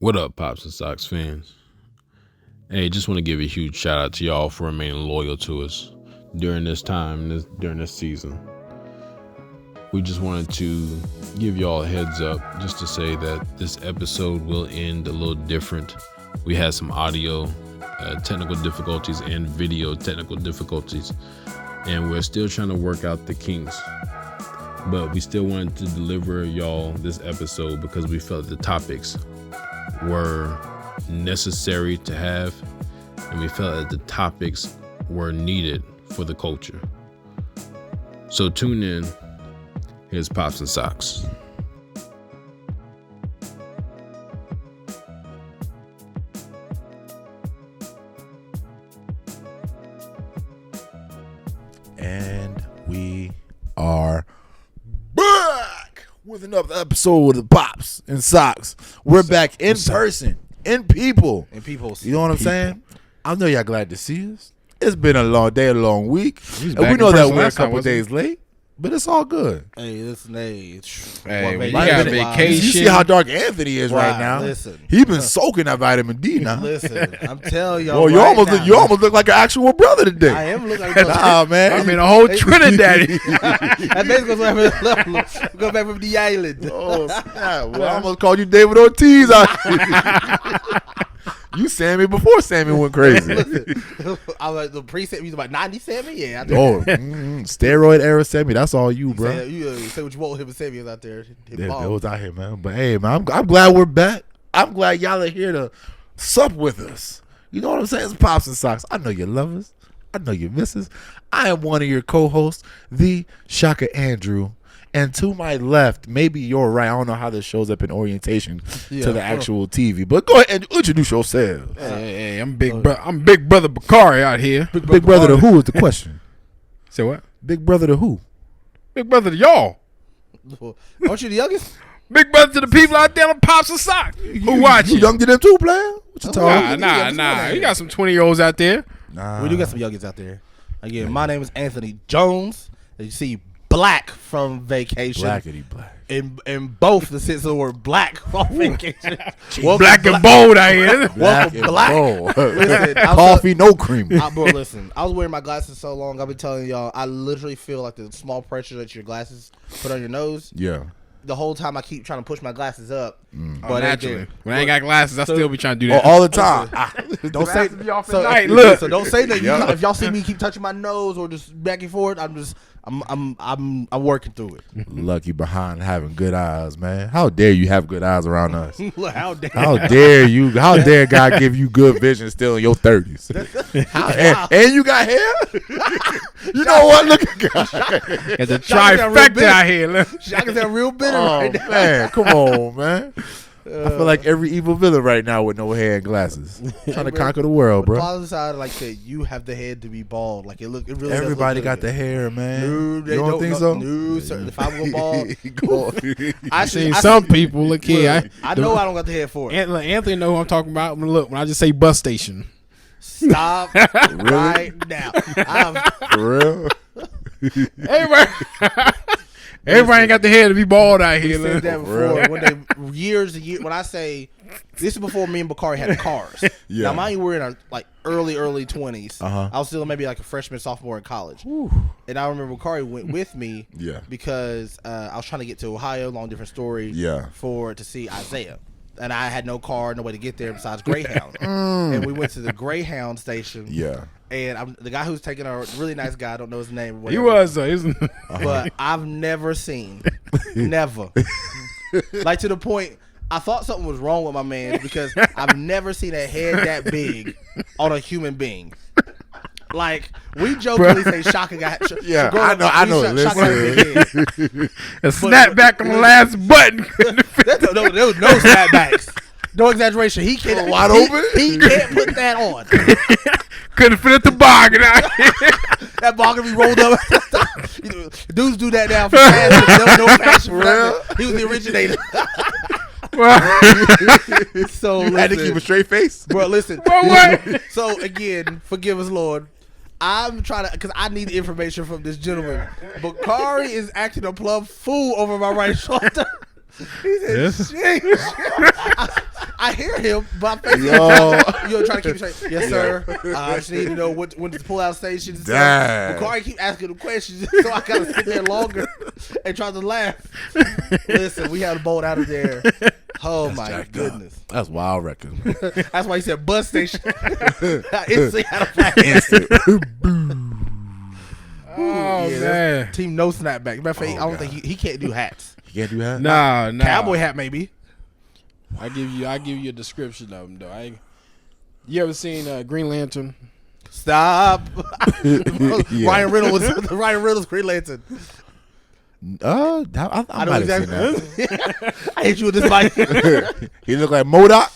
What up, Pops and Sox fans? Hey, just want to give a huge shout out to y'all for remaining loyal to us during this time, during this season. We just wanted to give y'all a heads up just to say that this episode will end a little different. We had some audio technical difficulties and video technical difficulties, and we're still trying to work out the kinks. But we still wanted to deliver y'all this episode because we felt the topics were necessary to have, and we felt that the topics were needed for the culture. So tune in. Here's Pops and Socks. And we are back with another episode of the Pops and Socks. We're back in person, in people. You know what I'm saying? I know y'all glad to see us. It's been a long day, a long week. And we know that we're a couple days late, but it's all good. Hey, listen, Hey, you got vacation. You see how dark Anthony is right now. Listen, He's been soaking that vitamin D now. listen. I'm telling y'all. Well, you almost look like an actual brother today. I am looking like a Nah, man. I mean, a whole Trinidad. That basically go back from the island. Oh, snap. Well, I almost called you David Ortiz out here. You Sammy before Sammy went crazy. I was like the pre-Sammy, you was about 90 Sammy? Yeah. Steroid era Sammy. That's all you, bro. You say what you want. Him and Sammy was out there. It was out here, man. But hey, man, I'm glad we're back. I'm glad y'all are here to sup with us. You know what I'm saying? It's Pops and Socks. I know you love us. I know you miss us. I am one of your co-hosts, the Shaka Andrew. And to my left, maybe you're right. I don't know how this shows up in orientation to the actual TV. But go ahead and introduce yourself. Hey, I'm Big Brother Bakari out here. Big brother to who is the question? Say what? Big brother to who? Big brother to y'all. Aren't you the youngest? Big brother to the people out there on Pops and Socks who watch You it. young to them too, player? What you talking? Nah. You got some 20-year-olds out there. Nah. We do got some youngest out there. Again, my name is Anthony Jones. As you see, Black from Vacation. Blackity black. In both the sense of the word black from Vacation. Black and bold out here. Welcome black. Listen, Coffee, no cream. Bro, listen. I was wearing my glasses so long. I've been telling y'all, I literally feel like the small pressure that your glasses put on your nose. Yeah. The whole time I keep trying to push my glasses up. But naturally, when I ain't got glasses, I still be trying to do that. All the time. Don't say So, look. So don't say that. If y'all see me keep touching my nose or just back and forth, I'm working through it. Lucky behind having good eyes, man. How dare you have good eyes around us? How dare How dare you? How dare God give you good vision still in your 30s? And you got hair? You know what? Look at God. It's a trifecta out here. Look. I can sound real bitter Oh, right now. man. Come on, man. I feel like every evil villain right now with no hair and glasses. Trying to conquer the world, But bro. positive side, like that, you have the head to be bald. Like it really. does Everybody look got good. the hair, man. No, they you don't think so? No, sir. If I go bald, I seen some people. Look here. I know I don't got the head for it. Anthony know who I'm talking about. Look, when I just say bus station. Stop right now. For real? Everybody ain't got the head to be bald out here. Said Look. that before. When years when I say this is before me and Bakari had cars. Yeah. Now mind you, we're in our like early 20s. Uh-huh. I was still maybe like a freshman, sophomore in college. And I remember Bakari went with me Yeah. because I was trying to get to Ohio, long different story, Yeah. to see Isaiah. And I had no car, no way to get there besides Greyhound. And we went to the Greyhound station. Yeah. And the guy who's taking our really nice guy, I don't know his name. Or He whatever, was. but I've never seen, never, like to the point I thought something was wrong with my man because I've never seen a head that big on a human being. Like we jokingly say, Shaka got. Yeah, I know. Listen. A snap back on the last button. There was no snapbacks. No exaggeration. He can't. Wide open? He can't put that on. Couldn't fit at the bargain out here. That ball can be rolled up. Dudes do that now for fashion. There was no fashion for that. He was the originator. So You had to keep a straight face? Bro, listen. What? So again, forgive us, Lord. I'm trying to, because I need information from this gentleman. Bakari is acting a plumb fool over my right shoulder. He said, Yes. "Sheesh." I hear him, but I'm trying to keep it straight. Yes, sir. I just need to know when to pull out stations. Bakari keep asking him questions, so I gotta sit there longer and try to laugh. Listen, we had a boat out of there. Oh my goodness, that's wild record. That's why he said bus station. Instantly had a flash. Oh man, team no snapback. Matter of fact, I don't think he can't do hats. He can't do hats. Nah. Cowboy hat maybe. I give you a description of him though. You ever seen Green Lantern? Stop. Ryan Reynolds Green Lantern. I know exactly. I hit you with this mic. He look like MODOK.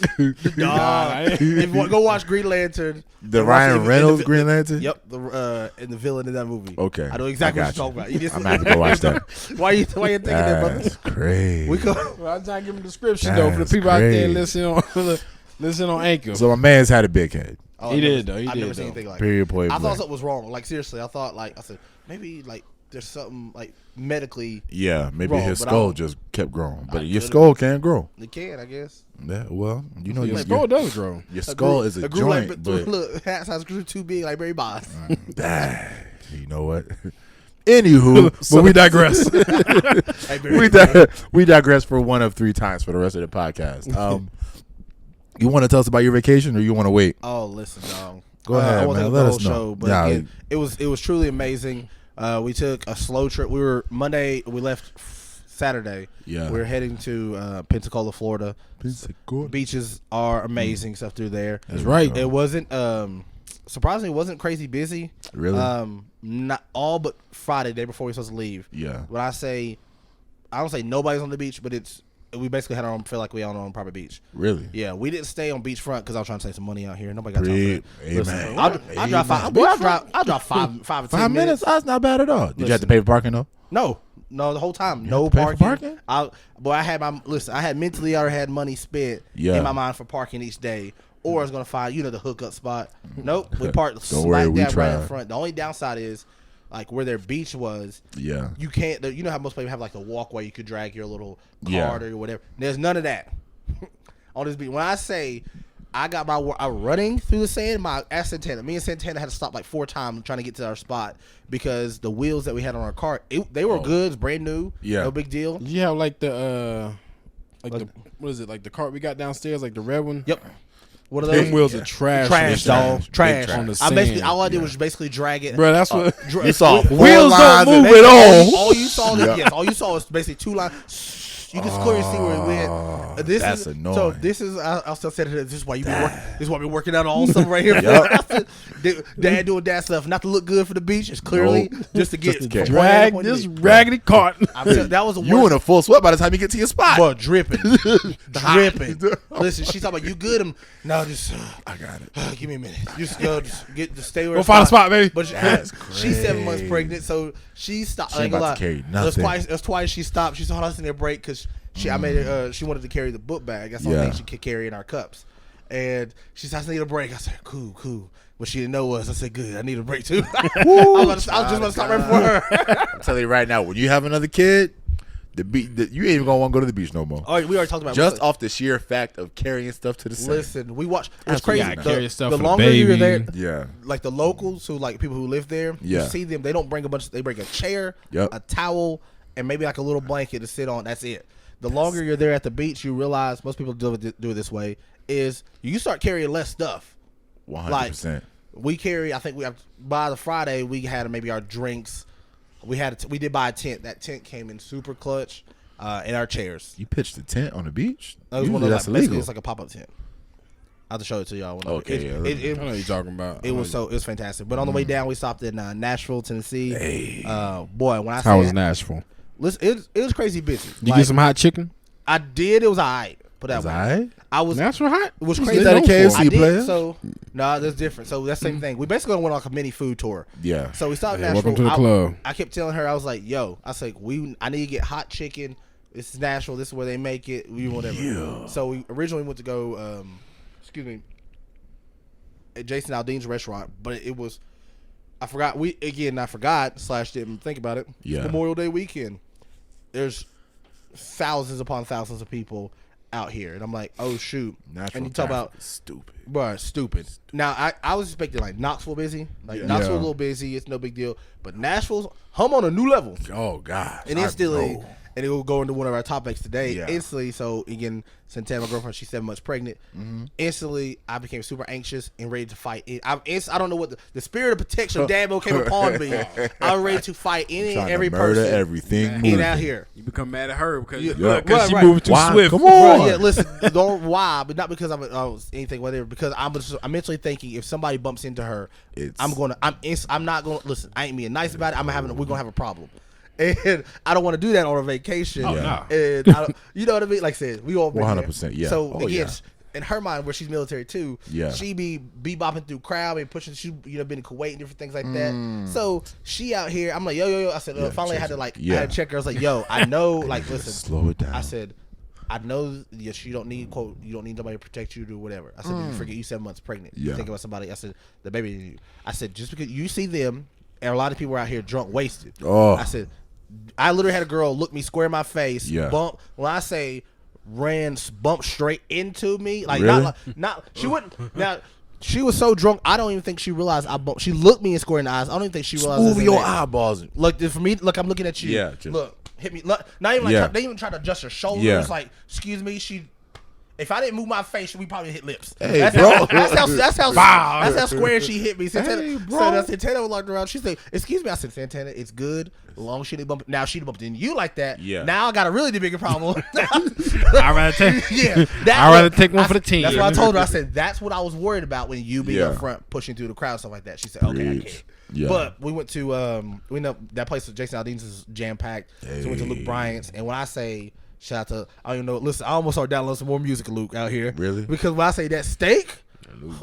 If you want, go watch Green Lantern. The Ryan Reynolds Green Lantern. Yep, and the villain in that movie. Okay, I know exactly what you're talking about. I'm gonna have to go watch that. Why you thinking that, brother? That's crazy. Well, I'm trying to give him a description though for the people out there listening on Anchor. So my man's had a big head. Oh, he did though. I've never seen anything like that. Period. Point. I thought something was wrong. Like seriously, I thought I said maybe there's something medically. Yeah, maybe wrong, his but skull just kept growing, but your skull can't grow. It can, I guess. Yeah, well, your skull does grow. Your skull is a joint, but look, hat size grew too big like Barry Bonds. You know what? Anywho, but we digress. We digress for one of 3 times for the rest of the podcast. You want to tell us about your vacation, or you want to wait? Oh, listen, dog. Go ahead, I won't man. take Let the us whole know. show, but again, it was truly amazing. We took a slow trip. We were Monday. We left Saturday. Yeah, we were heading to Pensacola, Florida. Beaches are amazing stuff through there. That's right. It wasn't surprisingly, it wasn't crazy busy. Really? Not all but Friday, day before we were supposed to leave. Yeah. When I don't say nobody's on the beach, but we basically had our own, feel like we own our own private beach. Really? Yeah, we didn't stay on beachfront because I was trying to save some money out here. Nobody got time for that. Listen, I drive 5. Boy, I drive 5 or 10 minutes. That's not bad at all. Did you have to pay for parking though? No, the whole time. You No had to pay for parking. I had mentally already had money spent in my mind for parking each day. Or I was gonna find the hookup spot. Nope, we parked smack dab right in front. The only downside is where their beach was. Yeah, you can't. You know how most places have the walkway you could drag your little cart or whatever. There's none of that on this beach. When I say I got my running through the sand, me and Santana had to stop 4 times trying to get to our spot because the wheels that we had on our car they were good, it's brand new. Yeah, no big deal. Did you have the what is it, the cart we got downstairs, the red one? Yep. What are those? Them wheels are trash. Trash. On the sand. All I did was basically drag it. Bro, that's what you saw. Wheels don't move at all. All you saw, all you saw was basically 2 lines. You can clearly see where it went. That's annoying. So this is, I'll still say this is why you've been this is why we're working out all stuff right here. Dad doing dad stuff, not to look good for the beach. It's clearly just to get drag this raggedy cart. That was you in a full sweat by the time you get to your spot. Boy, dripping. Listen, she's talking about you good. No, just I got it. Give me a minute. Just stay where. We'll find a spot, baby. But she's 7 months pregnant, so she stopped. She about to carry nothing. It was twice she stopped. She said, "Hold on, in there break," because I made it. She wanted to carry the book bag. That's the only thing she could carry in our cups. And she said, "I need a break." I said, "Cool." What she didn't know was, I said, "Good, I need a break too." I was just about to stop right before her. I'm telling you right now, when you have another kid, you ain't even gonna want to go to the beach no more. Oh, we already talked about just off the sheer fact of carrying stuff to the sand. Listen, we watched. It's crazy. The longer you're there, yeah, the locals who people who live there, you see them. They don't bring they bring a chair, a towel, and maybe a little blanket to sit on. That's it. The longer you're there at the beach, you realize most people do it this way. Is you start carrying less stuff. 100%. We carry. I think by the Friday we had maybe our drinks. We did buy a tent. That tent came in super clutch, and our chairs. You pitched a tent on the beach? Usually that's illegal. It's like a pop-up tent. I'll have to show it to y'all. Okay, I know what you're talking about. It was fantastic. But on the way down, we stopped in Nashville, Tennessee. Hey. Boy, when how was Nashville? Listen, it was crazy busy. You get some hot chicken? I did. It was alright. Put that way. Nashville hot. It was crazy. Is that a KFC player? So that's different. So that's the same thing. We basically went on a mini food tour. Yeah. So we stopped in Nashville. Welcome to the club. I kept telling her, I was like, "Yo," I said, I need to get hot chicken. This is Nashville. This is where they make it. Whatever. Yeah. So we originally went to go. At Jason Aldean's restaurant, but it was. I forgot. / didn't think about it. Yeah. Memorial Day weekend. There's thousands upon thousands of people out here, and I'm like, oh shoot. Natural and you talk about stupid. Bro, stupid. Now I was expecting like Knoxville busy, like Knoxville a little busy. It's no big deal, but Nashville's home on a new level. Oh God! And instantly, and it will go into one of our topics today. Yeah. Instantly, so again, Santana, my girlfriend, she's 7 months pregnant. Instantly, I became super anxious and ready to fight. I don't know what the spirit of protection of Dabo came upon me. I'm ready to fight any and every person. Everything in out here. You become mad at her because Right, she right. moving too Why? swift. Come on. Bro, yeah, listen, don't why, but not because I was anything whatever. Because I'm mentally thinking if somebody bumps into her, I'm not gonna listen. I ain't being nice about it. We're gonna have a problem. And I don't want to do that on a vacation. Oh, no. And you know what I mean? Like I said, we all been 100%. Yeah. So again, in her mind, where she's military too, yeah, she be bopping through crowd and pushing. She been in Kuwait and different things like that. So she out here. I'm like, yo. I said, finally I had to I had to check her. I was like, yo, I know, like, listen, slow it down. I said, I know yes, you don't need nobody to protect you or whatever. I said, you forget you 7 months pregnant. You think about somebody. I said, the baby. I said, just because you see them, and a lot of people are out here drunk, wasted. I said, I literally had a girl look me square in my face, bump. When I say bump straight into me, like really? not she wouldn't. Now she was so drunk, I don't even think she realized I bumped. She looked me in square in the eyes. I don't even think she realized. Move your eyeballs. Look for me. Look, I'm looking at you. Yeah, look, hit me. Look, not even like they even tried to adjust her shoulders. Yeah. Like, excuse me, if I didn't move my face, we probably hit lips. Hey, that's bro. That's how square she hit me. Santana, hey, bro. So Santana was locked around. She said, "Excuse me." I said, "Santana, it's good. As long as she didn't bump. Now she didn't bump into you like that. Yeah. Now I got a really bigger problem." I'd rather take. Yeah. I'd rather take one for the team. That's what I told her. I said, "That's what I was worried about when you being up front pushing through the crowd, stuff like that." She said, "Okay, I can't." Yeah. But we went to we know that place with Jason Aldean's is jam packed. So we went to Luke Bryant's, and when I say shout out to, I don't even know. Listen, I almost started downloading some more music of Luke out here. Really? Because when I say that steak, Luke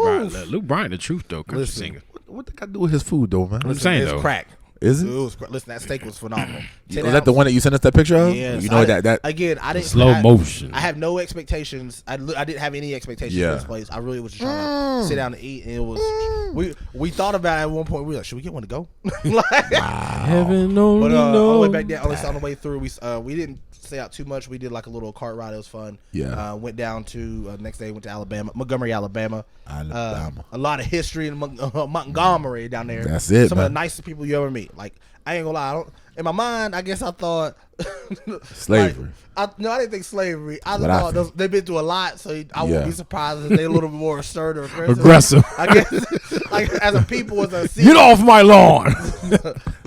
Bryant, the truth though, country singer. What they got to do with his food though, man? I'm saying it's though, crack. Is it? Listen, that steak was phenomenal. Was that the one that you sent us that picture of? Yes. You know that again, I didn't slow motion. I have no expectations. I didn't have any expectations for this place. I really was just trying to sit down and eat, and it was we thought about it at one point. We were like, should we get one to go? Heaven only But on the knows. way back down, on the way through, we didn't stay out too much. We did like a little cart ride. It was fun. Yeah. Went down to next day. Went to Montgomery, Alabama. A lot of history in Montgomery down there. That's it. Some man. of the nicest people you ever meet. Like, I ain't gonna lie. In my mind, I guess I thought slavery. I didn't think slavery. I What thought they've been through a lot, so I wouldn't be surprised if they're a little bit more assertive, Aggressive. I guess, like as a people, as a Get off my lawn.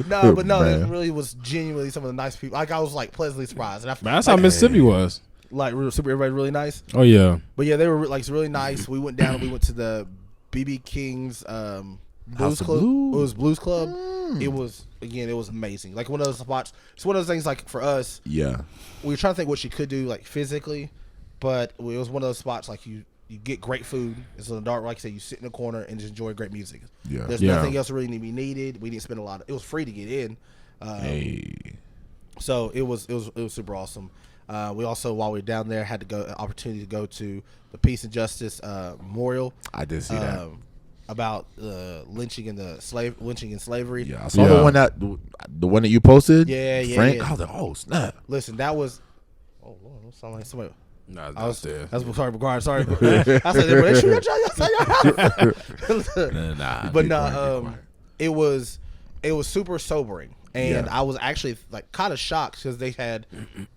No, but no, Man. it really was genuinely some of the nice people. Like I was like pleasantly surprised. And That's how Mississippi was. like everybody really nice. Oh yeah. But yeah, they were like really nice. We went down and we went to the BB King's Blues Club. Blues. It was Blues Club. It was amazing. Like one of those spots. It's one of those things like for us. Yeah. We were trying to think what she could do like physically, but it was one of those spots like you get great food. It's in the dark, like I said, you sit in the corner and just enjoy great music. Yeah. There's nothing else really to be needed. We didn't spend a lot of. It was free to get in. So it was super awesome. We also, while we were down there, had to go opportunity to go to the Peace and Justice Memorial. I did see that. About lynching and slavery. Yeah, I saw the one that you posted. Yeah, Frank. yeah. I was like, oh snap. Listen, that was. Oh Lord, that sound like somebody. Nah, I was there. that's sorry, McGuire. Sorry, I said they shoot your Nah, but no, it was super sobering, and I was actually like kind of shocked because they had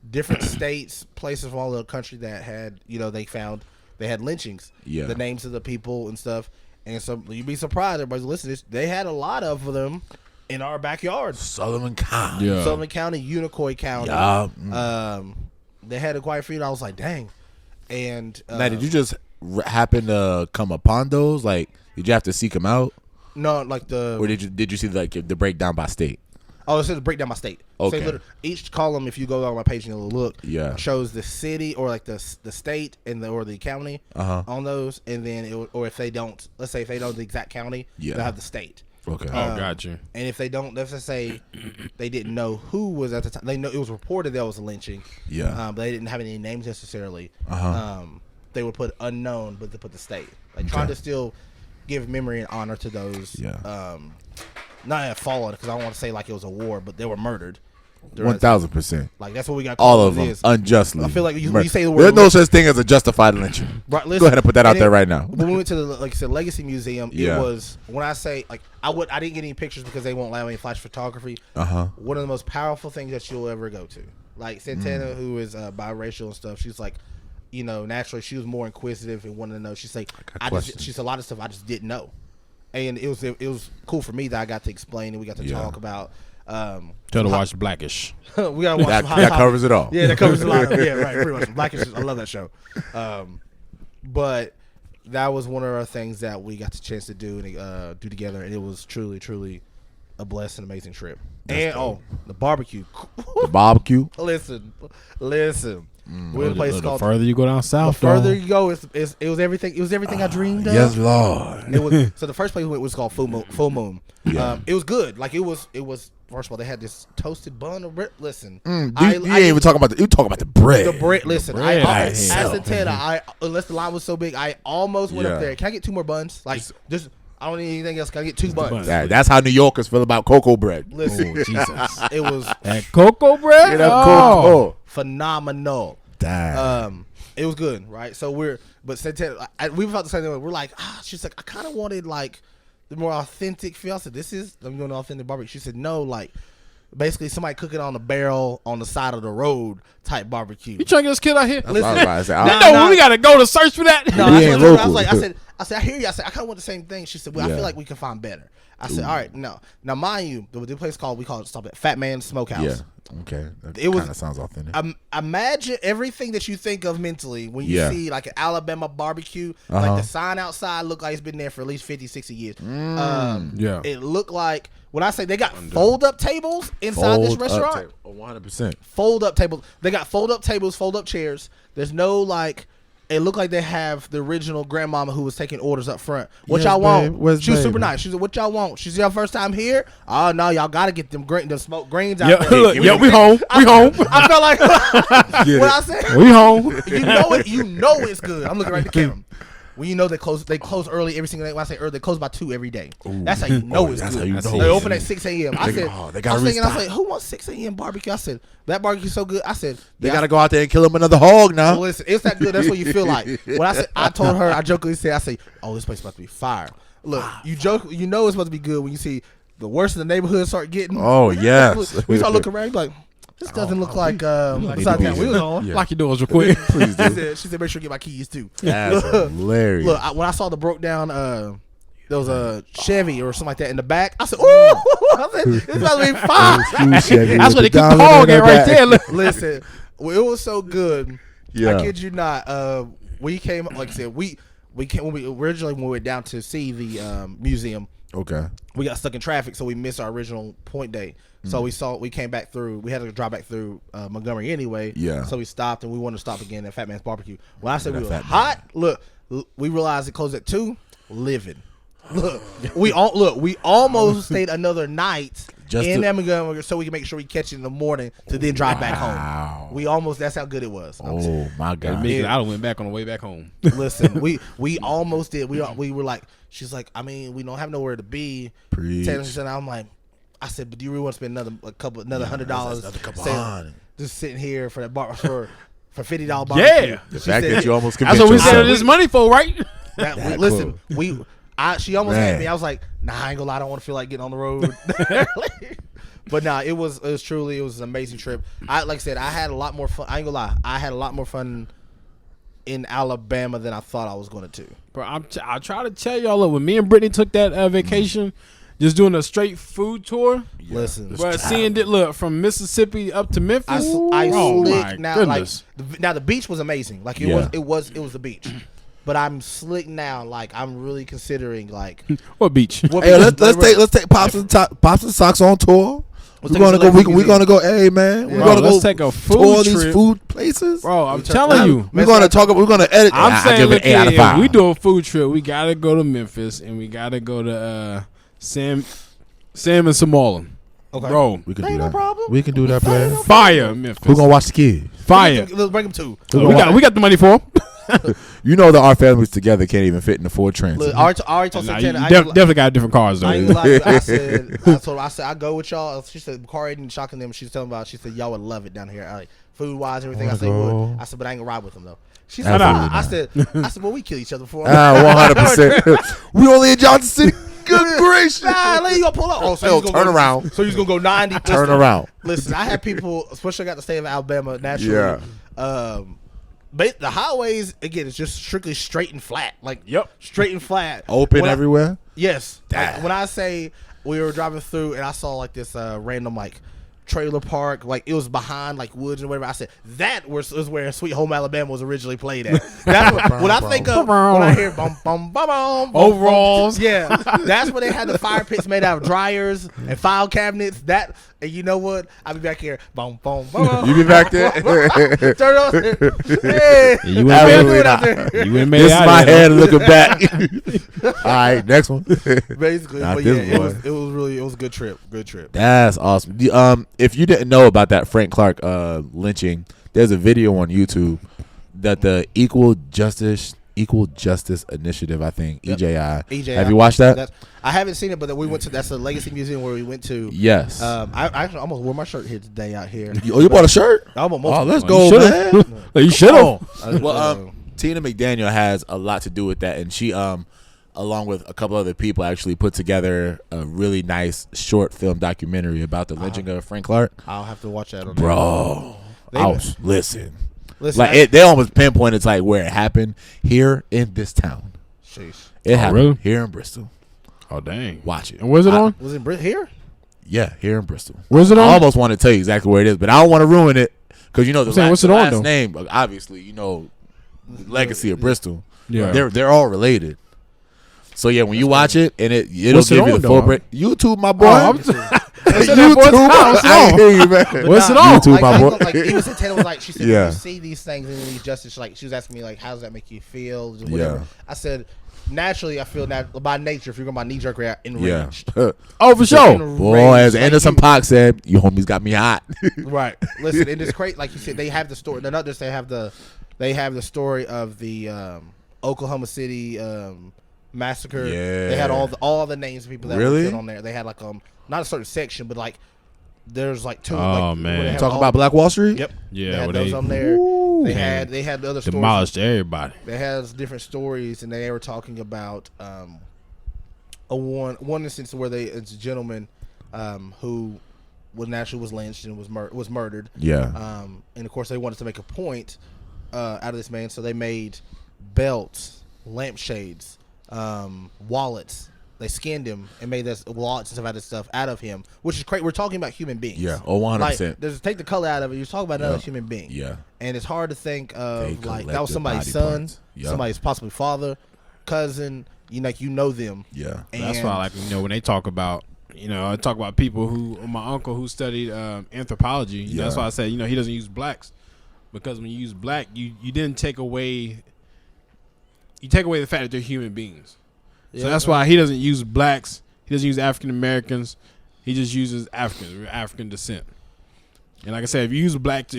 different states, places from all over the country that had they had lynchings, the names of the people and stuff, and so you'd be surprised. Everybody's listening. They had a lot of them in our backyard, Sullivan County, Unicoi County. Yeah. They had quite a few. I was like, dang. And now, did you just happen to come upon those? Like, did you have to seek them out? No, like or did you see like the breakdown by state? Oh, it says breakdown by state. Okay. So each column, if you go on my page and you'll look, shows the city or like the state and or the county on those, and then or if they don't, let's say if they don't the exact county, they'll have the state. Okay. Got you. And if they don't, let's just say they didn't know who was at the time. They know it was reported there was a lynching. Yeah. But they didn't have any names necessarily. They would put unknown, but they put the state. Like trying to still give memory and honor to those. Yeah. Not at fallen because I don't want to say like it was a war, but they were murdered. 1,000%. Like that's what we got. All called of them is. unjustly. I feel like when you say the there's word, no such thing as a justified lynching. right, listen, Go ahead and put that out and there right now. When we went to the like I said Legacy Museum, Yeah. it was when I say like I didn't get any pictures because they won't allow any flash photography. One of the most powerful things that you'll ever go to. Like Santana, who is biracial and stuff, she's like, you know, naturally she was more inquisitive and wanted to know. She's like, she's a lot of stuff I just didn't know, and it was cool for me that I got to explain and we got to talk about. Tell to watch Blackish. We gotta watch some Hot that Topic. covers it all. Yeah, that covers a lot of yeah, right. Pretty much. Blackish. I love that show. But that was one of our things that we got the chance to do and do together, and it was truly, truly a blessed and amazing trip. The barbecue. The barbecue. Listen. We're in a place The called. further you go down The south, further dog. you go, it was everything. It was everything I dreamed of. Yes, Lord. It was, so the first place we went was called Full Moon. Yeah. It was good. Like it was. First of all, they had this toasted bun of bread. Listen, You ain't even talking about you talking about the bread. the bread. Listen, bread I itself. asked Ted, unless the line was so big, I almost went up there. Can I get 2 more buns? Like just. I don't need anything else. Can I get 2 buns? That's how New Yorkers feel about cocoa bread. Listen, Jesus. it was That cocoa bread? Get up, Oh. cocoa. phenomenal. Damn. It was good, right? So we felt the same thing. We're like, she's like, I kind of wanted like the more authentic feel. I said, I'm doing authentic barbecue. She said, no, like basically somebody cooking on a barrel on the side of the road type barbecue. You trying to get this kid out here? That's what I was about to say. You know we gotta go to search for that. No, We that's ain't what local. I said, I hear you. I said, I kind of want the same thing. She said, well, I feel like we can find better. I said, all right, no. Now, mind you, the place we call it stop at Fat Man Smokehouse. Yeah. Okay. That It was- kind of sounds authentic. Imagine everything that you think of mentally when you see like an Alabama barbecue. Like the sign outside looked like it's been there for at least 50, 60 years. Yeah. It looked like, when I say they got fold-up tables inside this restaurant. 100%. Fold-up tables. They got fold-up tables, fold-up chairs. There's no like, it looked like they have the original grandmama who was taking orders up front. What Yes, y'all want? babe. Where's She was baby? super nice. She said, what y'all want? She's your first time here? Oh, no, y'all got to get them smoked greens out Yeah, there. look, yeah, we home. We home. I felt like when I said We home. you know it's good. I'm looking right at the camera. When you know they close early every single day. When I say early, they close by 2 every day. That's how you know it's that's good. how you know They it's open at 6 a.m. I said, they gotta I was thinking, I restock. said, who wants 6 a.m. barbecue? I said, that barbecue's so good. I said, They got to go out there and kill him another hog now. well, listen, it's that good. That's what you feel like. When I said, I told her, I jokingly said, I say, oh, this place must be fire. Look, you know it's supposed to be good when you see the worst in the neighborhood start getting. Oh, yes. We start looking around, you're like, this doesn't look like Side Town we was on. Lock your doors real quick. Please do. She said, make sure you get my keys too. That's hilarious. Look, when I saw the broke down, there was a Chevy or something like that in the back. I said, "Ooh!" I said, "This about to be fine." That's where they keep the hog at right there. Look. Listen, well, it was so good. Yeah. I kid you not. We came, like I said, we came when we went down to see the museum. Okay. We got stuck in traffic, so we missed our original point date. So we came back through. We had to drive back through Montgomery anyway. Yeah. So we stopped, and we wanted to stop again at Fat Man's Barbecue. When I said we That were Fat hot, look, we realized it closed at 2. Livid. Look, we almost stayed another night Just in to- Montgomery so we can make sure we catch it in the morning to then drive back Wow. home. We almost. That's how good it was. Oh my God. I done went back on the way back home. Listen, we almost did. We were like, she's like, I mean, we don't have nowhere to be. Preach. And I'm like, I said, but do you really want to spend another $100? Another couple hundred. Just sitting here for that bar for $50 barbecue. Yeah. The She fact said, that you almost That's convinced what we yourself. said this money for, right? that, listen, she almost had Man. me. I was like, nah, I ain't gonna lie, I don't want to feel like getting on the road. But nah, it was an amazing trip. Like I said, I had a lot more fun. I ain't gonna lie, I had a lot more fun in Alabama than I thought I was going to. Bro, I try to tell y'all, look, when me and Brittany took that vacation, just doing a straight food tour, Listen, bro, seeing it, look, from Mississippi up to Memphis. I oh my slick now. goodness. Like the beach was amazing. Like it was the beach. But I'm slick now. Like I'm really considering like What beach? what Hey, beach- let's take pops and socks on tour. Let's We're take gonna us go. to Legacy We're Museum. gonna go. Hey man, we're Bro, gonna let's go take a food tour trip. these food places. Bro, I'm telling you. We're gonna talk. We're gonna edit. I'm I saying, give it look, 8 out of here, 5. if we do a food trip, we gotta go to Memphis and we gotta go to Sam and Samolan. Okay. Bro, We can Ain't do no that. problem. We can do that, player. fire Memphis. We're gonna watch the kids. Fire. Let's bring them to. We got the money for 'em. You know that our families together can't even fit in the Ford Transit. Look, I already told Nah, Santana. you I ain't definitely got different cars though. I ain't gonna lie to you. I told her, I go with y'all. She said, Corey ain't shocking them. She's telling about, she said, y'all would love it down here. Like, food wise, everything. I said, would. I said, but I ain't gonna ride with them though. She said, Absolutely I said, well, we kill each other for 100%. We only in Johnson City. Good gracious. Nah, let you go pull up. Oh, so Hell, turn around. So you're gonna go 90. Turn around. Listen, I had people, especially I got the state of Alabama naturally. Yeah. But the highways again, it's just strictly straight and flat. Like straight and flat. Open everywhere. Yes. Like, when I say we were driving through and I saw like this random like trailer park, like it was behind like woods and whatever. I said that was where Sweet Home Alabama was originally played at. That's what, when I think of when I hear bum bum bum bum overalls. Yeah, that's where they had the fire pits made out of dryers and file cabinets. That, and you know what? I'll be back here. Bum bum bum. You be back there. Turn on. Hey, You ain't made This is out my there, head looking back. All right, next one. Basically, Not but this yeah, boy. it was a good trip. Good trip. That's awesome. If you didn't know about that Frank Clark lynching, there's a video on YouTube that the Equal Justice Initiative, I think, EJI. Have you watched that? I haven't seen it, but we went to. That's the Legacy Museum where we went to. Yes. I actually almost wore my shirt here today out here. You bought a shirt? I almost. Oh, let's You go, should've. man. You should have. Well, Tina McDaniel has a lot to do with that, and she, along with a couple other people, actually put together a really nice short film documentary about the lynching of Frank Clark. I'll have to watch that. Bro, listen. Listen, They almost pinpointed like where it happened here in this town. Sheesh. It happened really? here in Bristol. Oh dang. Watch it. And where's it on? Was it here? Yeah, here in Bristol. Where's it on? I almost want to tell you exactly where it is, but I don't want to ruin it because you know the saying, last, what's it the on, last though? name. Obviously, you know the legacy of Bristol. Yeah. They're all related. So yeah, when you watch it and it'll What's it give you on, the full though? break. YouTube, my boy. Oh, YouTube. I hear you, man. What's it on? YouTube, my boy. Like even Santana was like, she said, Yeah. you see these things and these justice, like she was asking me like, how does that make you feel? Just whatever. Yeah. I said, naturally, I feel that by nature, if you're going by knee jerk react, enraged. Yeah. Oh, for sure. Boy, as Anderson Paak said, you homies got me hot. Right. Listen, and it's great. Like you said, they have the story. They're not just they have the story of the Oklahoma City massacre. Yeah. They had all the names of people that Really? were killed on there. They had like not a certain section, but like there's like two. Oh, like, man. where they have Talk all- about Black Wall Street? Yep. Yeah, They had where those they on there. They man, had the other stories. demolished everybody. They had different stories, and they were talking about one instance where it's a gentleman who was lynched and was murdered. Yeah. And of course they wanted to make a point out of this man, so they made belts, lampshades, wallets. They skinned him and made this wallets and stuff out of stuff out of him, which is crazy. We're talking about human beings. Yeah. Oh, 100%. Like, just take the color out of it. You're talking about another human being. Yeah. And it's hard to think They of like that was collected somebody's body son, parts. Yep. somebody's possibly father, cousin. You know them. Yeah. That's And- why, like, when they talk about, I talk about people my uncle who studied anthropology. That's Yeah. why I said, he doesn't use blacks because when you use black, you didn't take away. You take away the fact that they're human beings. So that's why he doesn't use blacks. He doesn't use African Americans. He just uses Africans, African descent. And like I said, if you use black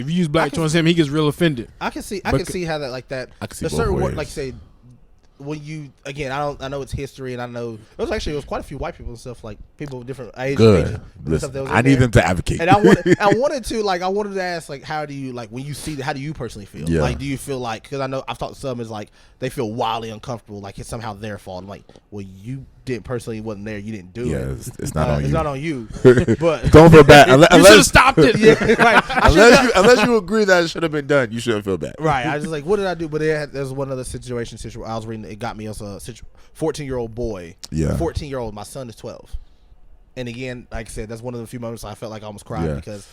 towards him, he gets real offended. I can see how that like that. I can see There's both certain ways. word, like say when you again, I know it's history, and I know it was quite a few white people and stuff, like people of different ages. Good. and Listen, stuff that was I in need there. them to advocate. And I wanted to ask, like, how do you, like, when you see that, how do you personally feel? Yeah. Like, do you feel like, because I know I've talked to some, is like, they feel wildly uncomfortable, like it's somehow their fault. I'm like, well, you didn't personally, wasn't there, you didn't do Yeah, it. it's not on you. It's not on you. But Don't feel bad. You should have Unless, stopped it. yeah, right. unless you agree that it should have been done, you shouldn't feel bad. Right. I was just like, what did I do? But there's one other situation I was reading. It got me as a 14-year-old boy. Yeah. 14-year-old. My son is 12. And again, like I said, that's one of the few moments I felt like I almost cried Yeah. because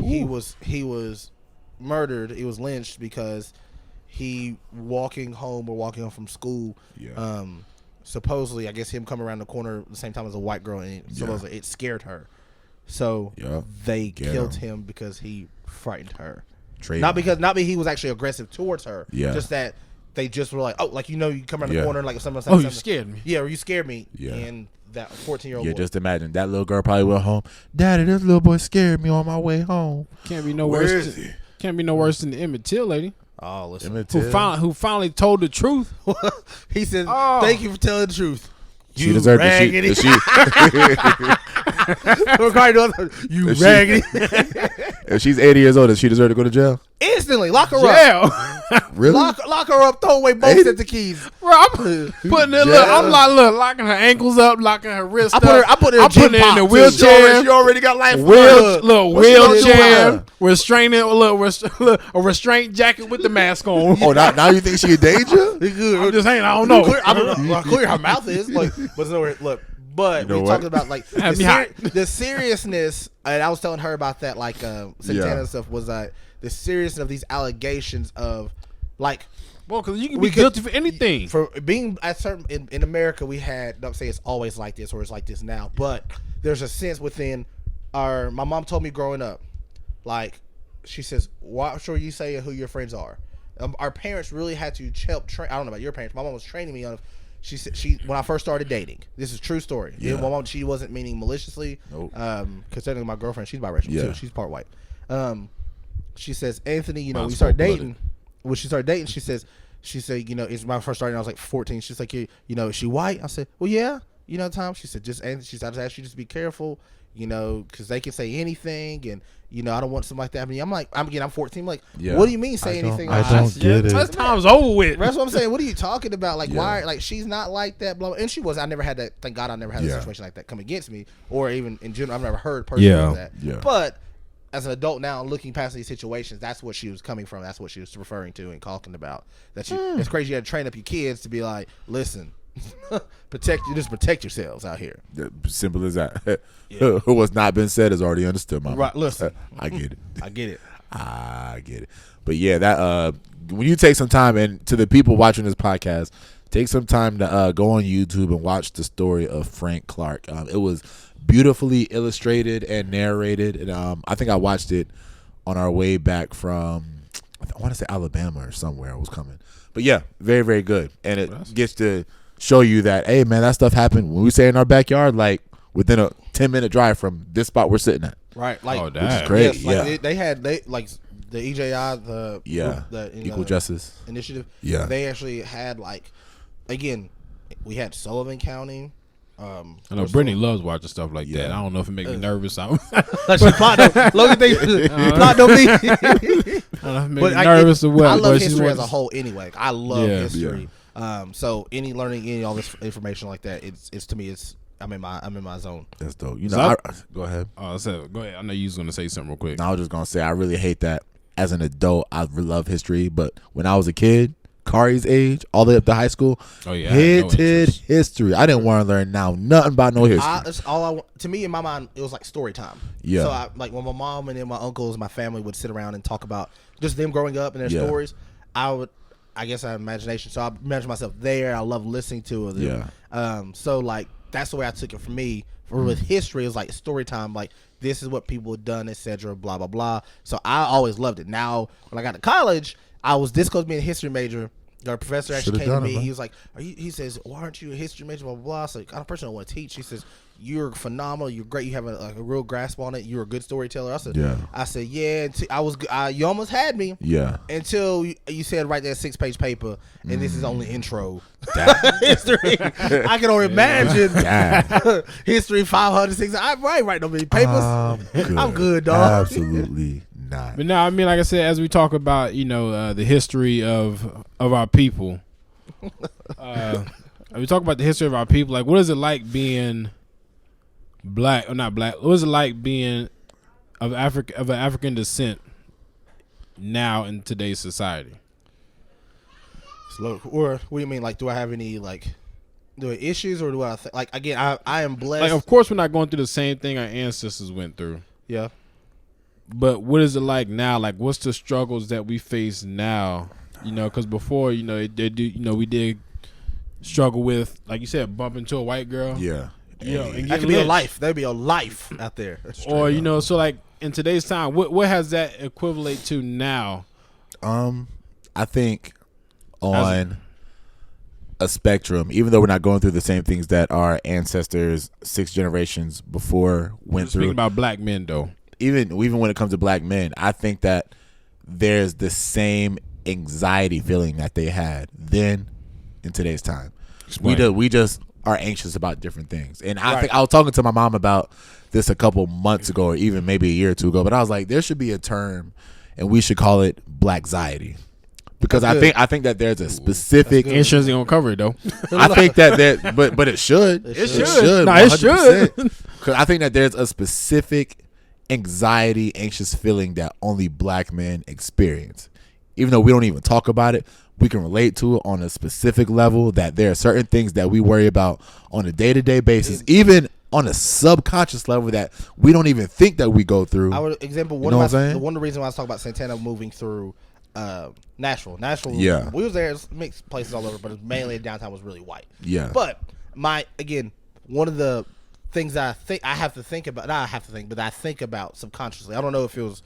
he was murdered. He was lynched because he walking home from school. Yeah. Supposedly, I guess him coming around the corner at the same time as a white girl, and supposedly it scared her. So they killed him because he frightened her. Not because he was actually aggressive towards her. Yeah. Just that they just were like, oh, like, you come around the Yeah. corner, like if someone Oh, you scared me. Yeah, or you scared me. Yeah. And that 14-year-old. Yeah, just imagine that little girl probably went home. Daddy, this little boy scared me on my way home. Can't be no Where worse. is he? Can't be no worse than the Emmett Till lady. Oh, listen. Emmett Till. who finally told the truth. He said, Oh. "Thank you for telling the truth." She deserved it. raggedy. You If she- raggedy. If she's 80 years old, does she deserve to go to jail? Instantly lock her up. Yeah. Really? Lock her up. Throw away both 80? sets of keys. Bro, I'm putting it. Look, I'm like, locking her ankles up, locking her wrists I up. put her. I put her. I'm putting her in the wheelchair. She already got life. What's she gonna do with Wheelchair, her? restraining, a restraint jacket with the mask on. Oh, now you think she in danger? He good. I'm just saying, I don't know. I don't know how clear her mouth is. Like, but no, look. But You know we what? talking about like Have me hot. the seriousness, and I was telling her about that, like Santana stuff was the seriousness of these allegations of like Well, because you can We be could- guilty for anything. for being at certain in America we had, don't say it's always like this or it's like this now, but there's a sense within my mom told me growing up, like she says, watch sure you say who your friends are. Our parents really had to help train. I don't know about your parents. My mom was training me on. She said when I first started dating. This is a true story. Yeah. My mom, she wasn't meaning maliciously. Nope. Because technically my girlfriend, she's biracial Yeah. too. She's part white. She says, Anthony, Mine's we started full-blooded. dating. When she started dating, she said, it's my first starting. I was like 14. She's like, is she white? I said, well, yeah. Tom. She said, I just asked you just be careful. Because they can say anything, and I don't want something like that happening. I'm 14. I'm like, Yeah. what do you mean say anything? I Like, don't get it. That's time's over with. That's what I'm saying. What are you talking about? Like, Yeah. why? Like, she's not like that. Blah, blah. And she was. I never had that. Thank God, I never had a Yeah. situation like that come against me, or even in general. I've never heard personally of that. Yeah. But as an adult now, looking past these situations, that's what she was coming from. That's what she was referring to and talking about. That it's crazy. You had to train up your kids to be like, listen, protect yourselves out here. Simple as that. What's not been said is already understood, Mama. Right, listen. I get it. I get it. I get it. But yeah, that when you take some time, and to the people watching this podcast, take some time to go on YouTube and watch the story of Frank Clark. It was beautifully illustrated and narrated, and I think I watched it on our way back from, I want to say Alabama or somewhere. I was coming, but yeah, very, very good, and it gets to show you that, hey man, that stuff happened when we say in our backyard, like within a 10-minute drive from this spot we're sitting at. Right. Like, Oh, Which damn. is great. yes, like Yeah. they had like the EJI, the Equal Justice Initiative. Yeah. They actually had again, we had Sullivan County. I know Brittany loves watching stuff like that. I don't know if it makes me nervous. I She plot Logan thinks plot on me. don't know if it makes me But nervous or what. I love but she's history as a watching- whole anyway. I love Yeah. history. So learning all this information like that, it's to me, I'm in my zone. That's dope. So Go ahead. Oh, so go ahead. I know you was gonna say something real quick. No, I was just gonna say I really hate that. As an adult, I love history, but when I was a kid, Kari's age, all the way up to high school, Oh yeah, I had no hated interest. history. I didn't want to learn nothing about no history. That's all I want. To me, in my mind, it was like story time. Yeah. So when my mom and then my uncles, my family would sit around and talk about just them growing up and their Yeah. stories. I guess I have imagination, so I imagine myself there. I love listening to them. Yeah. So that's the way I took it for me. With history, it was like story time. Like, this is what people have done, etc. Blah blah blah. So I always loved it. Now when I got to college, I was this close to being a history major. Our professor actually Should've came to done it, me. man. He was like, he says, why aren't you a history major? Blah blah blah. So I personally don't want to teach. He says, you're phenomenal. You're great. You have a real grasp on it. You're a good storyteller. I said, yeah. You almost had me. Yeah. Until you said right there 6-page paper, and this is only intro Damn. history. I can only imagine Damn. history 500, 600. I ain't writing no many papers. I'm good, dog. Absolutely not. But no, I mean, like I said, as we talk about, the history of our people, we talk about the history of our people. Like, what is it like being black or not black? What is it like being of African descent now in today's society? Or what do you mean? Like, do I have any do I issues, or do I again? I am blessed. Like, of course, we're not going through the same thing our ancestors went through. Yeah. But what is it like now? Like, what's the struggles that we face now? Because before, we did struggle with, like you said, bump into a white girl. Yeah. And That get could be a lynched. life. That'd be a life out there. Or, so like in today's time, what has that equivalent to now? I think on a spectrum, even though we're not going through the same things that our ancestors 6 generations before went Speaking through. about black men, though. Even when it comes to black men, I think that there's the same anxiety feeling that they had then in today's time. Explain. We just are anxious about different things. And I think I was talking to my mom about this a couple months ago, or even maybe a year or two ago, but I was like, there should be a term and we should call it blackxiety. Because I think that there's a specific Insurance ain't gonna cover it though. I think that but it should. It should. No, 100%. it should. Because I think that there's a specific anxiety, anxious feeling that only black men experience. Even though we don't even talk about it, we can relate to it on a specific level, that there are certain things that we worry about on a day-to-day basis, even on a subconscious level that we don't even think that we go through. I would example You know what I'm saying? one of the reasons why I was talking about Santana moving through Nashville. Yeah. We was there, it's mixed places all over, but mainly downtown was really white. Yeah. But one of the things that I think about subconsciously. I don't know if it was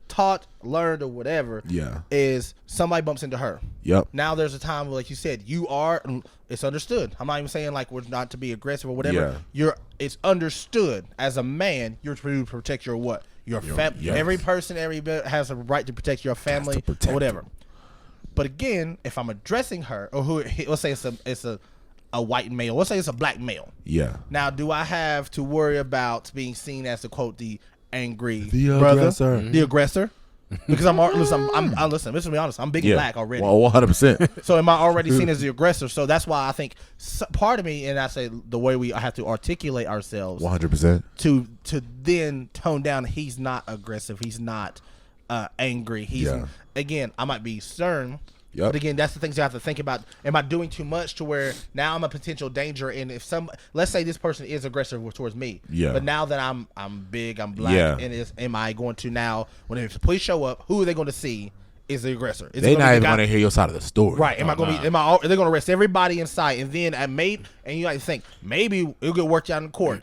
taught, learned, or whatever. Yeah. Is somebody bumps into her. Yep. Now there's a time where, like you said, it's understood. I'm not even saying like we're not to be aggressive or whatever. Yeah. It's understood as a man. You're to protect your what? Your family. yes. Every person, every bit has a right to protect your family protect or whatever. But again, if I'm addressing her, or let's say it's a white male, let's say it's a black male. Yeah. Now, do I have to worry about being seen as, to quote, the angry The brother, aggressor. the aggressor? Because listen, to be honest, I'm big and black already. Well, 100%. So am I already seen as the aggressor? So that's why I think part of me, and I say the way I have to articulate ourselves 100%. to then tone down. He's not aggressive. He's not angry. Again, I might be stern. Yep. But again, that's the things you have to think about. Am I doing too much to where now I'm a potential danger? And if let's say this person is aggressive towards me, but now that I'm big, I'm black, and am I going to now, when the police show up, who are they going to see is the aggressor? They not even going to hear your side of the story. Right? Am I going to be? Are they going to arrest everybody in sight? And then and you like think maybe it'll get worked out in court.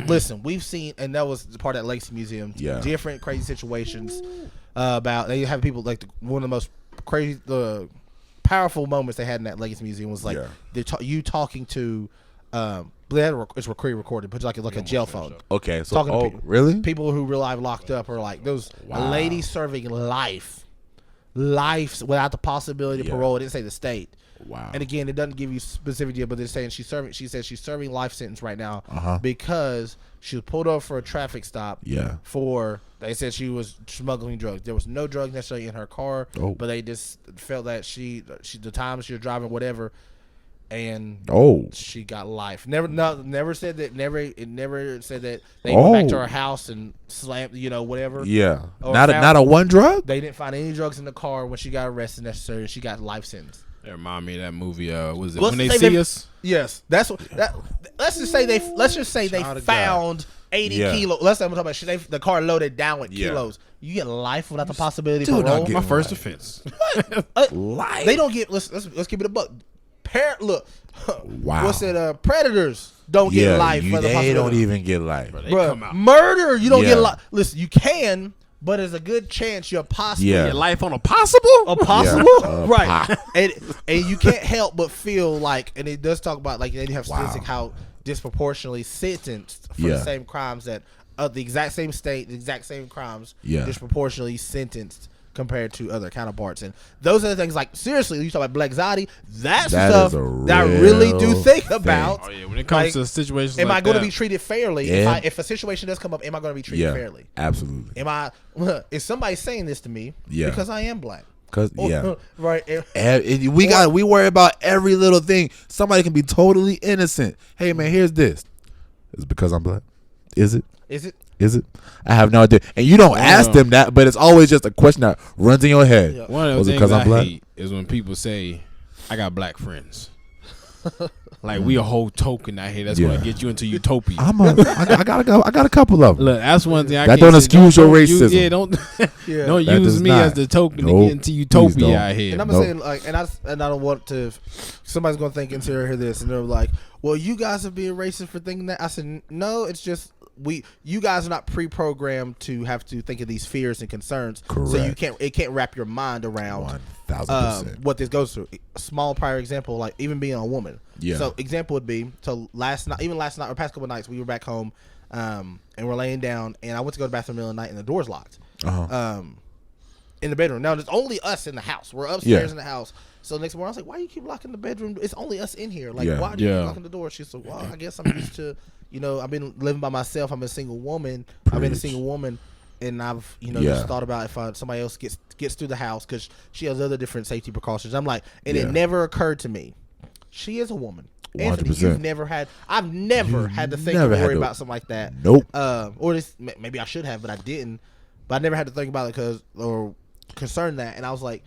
Listen, we've seen, and that was part of that Legacy Museum. Yeah. Different crazy situations about they have people like one of the most crazy, the powerful moments they had in that Legacy Museum was like you talking to it's recorded, but like a jail phone. Okay, so Talking to people. Really? People who were locked up are like those a lady serving life without the possibility of parole. It didn't say the state. Wow. And again, it doesn't give you specific deal, but they're saying she says she's serving life sentence right now because she was pulled over for a traffic stop. Yeah. They said she was smuggling drugs. There was no drugs necessarily in her car, but they just felt that she the time she was driving whatever, and she got life. Never said that. It never said that they went back to her house and slammed, whatever. Yeah. Or Not a one drug? They didn't find any drugs in the car when she got arrested necessarily. She got life sentence. That remind me of that movie. Was it Let's When They say See Us? Yes, that's what. Let's just say they found 80 kilos. Let's say I'm talking about the car loaded down with kilos. You get life without the possibility of parole. My first offense. Life. They don't get. Let's keep it a buck. Look. Wow. What's it? Predators don't get life. For the they don't possibility. even get life. Bruh, murder, you don't get life. Listen, you can. But there's a good chance you're possible. Yeah. Your life on a possible? Right. And you can't help but feel like, and it does talk about, like, they have statistics how disproportionately sentenced for the same crimes that the exact same state, the exact same crimes, disproportionately sentenced compared to other counterparts. And those are the things, like, seriously, you talk about black anxiety, that's stuff that I really do think about. Oh, yeah. When it comes to situations am like I going to that, be treated fairly? Yeah. If a situation does come up, am I going to be treated fairly? Absolutely. Is somebody saying this to me because I am black? Right. We worry about every little thing. Somebody can be totally innocent. Hey man, here's this. It's because I'm black. Is it? I have no idea. And you don't ask them that, but it's always just a question that runs in your head. Yeah. one of Was the it things 'cause I'm I black? hate is when people say, I got black friends. Like, we a whole token out here that's going to get you into utopia. I got a couple of them. Look, that's one thing I That can't don't say. excuse your racism. Don't That use does me not. as the token Nope. to get into Please utopia don't. out here. And I'm saying, like, and I don't want to. Somebody's gonna think and hear this, and they're like, "Well, you guys are being racist for thinking that." I said, "No, it's just you guys are not pre-programmed to have to think of these fears and concerns. Correct. So it can't wrap your mind around 1,000%. what this goes through. A small prior example, like even being a woman. Yeah. So example would be last night or past couple of nights, we were back home, and we're laying down, and I went to go to the bathroom in the middle of the night, and the door's locked. in the bedroom. Now there's only us in the house. We're upstairs in the house. So next morning I was like, why you keep locking the bedroom? It's only us in here. Like, why do you keep locking the door? She said, well, I guess I'm used to, I've been living by myself. I'm a single woman. I've been a single woman. And I've, just thought about if somebody else gets through the house, because she has other different safety precautions. I'm like, and it never occurred to me. She is a woman. 100%. Anthony, I've never had to think or worry about something like that. Nope. Maybe I should have, but I didn't. But I never had to think about it or concern that. And I was like,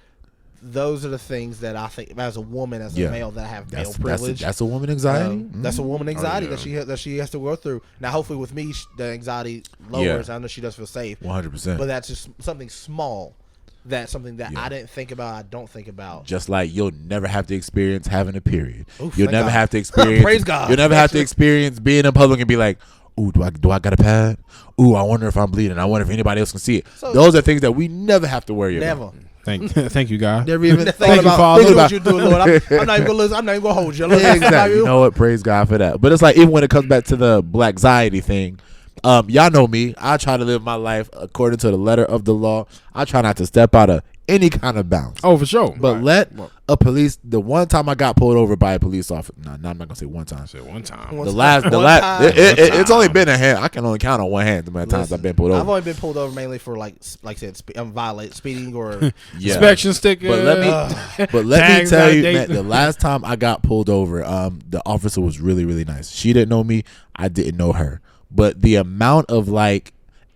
those are the things that I think as a woman, as a male, that I have male privilege. That's a woman anxiety. That's a woman anxiety that she has to go through. Now, hopefully, with me, the anxiety lowers. I know she does feel safe. 100%. But that's just something small. That's something that I didn't think about. I don't think about. Just like you'll never have to experience having a period. Oof, you'll never have to experience. Praise God. You'll never have to experience being in public and be like, ooh, do I got a pad? Ooh, I wonder if I'm bleeding. I wonder if anybody else can see it. So, those are things that we never have to worry about. Thank you, God. Never even thought about what you do, Lord. I'm not even gonna listen. I'm not even gonna hold you. Exactly. You know what? Praise God for that. But it's like, even when it comes back to the black anxiety thing, y'all know me. I try to live my life according to the letter of the law. I try not to step out of any kind of bounds. Oh, for sure. But the one time I got pulled over by a police officer. No, I'm not gonna say one time. Say one time. It's only been a hand. I can only count on one hand the amount of times I've been pulled over. I've only been pulled over mainly for like I said, speeding or inspection sticker. But let me tell you, man, the last time I got pulled over, the officer was really, really nice. She didn't know me. I didn't know her. But the amount of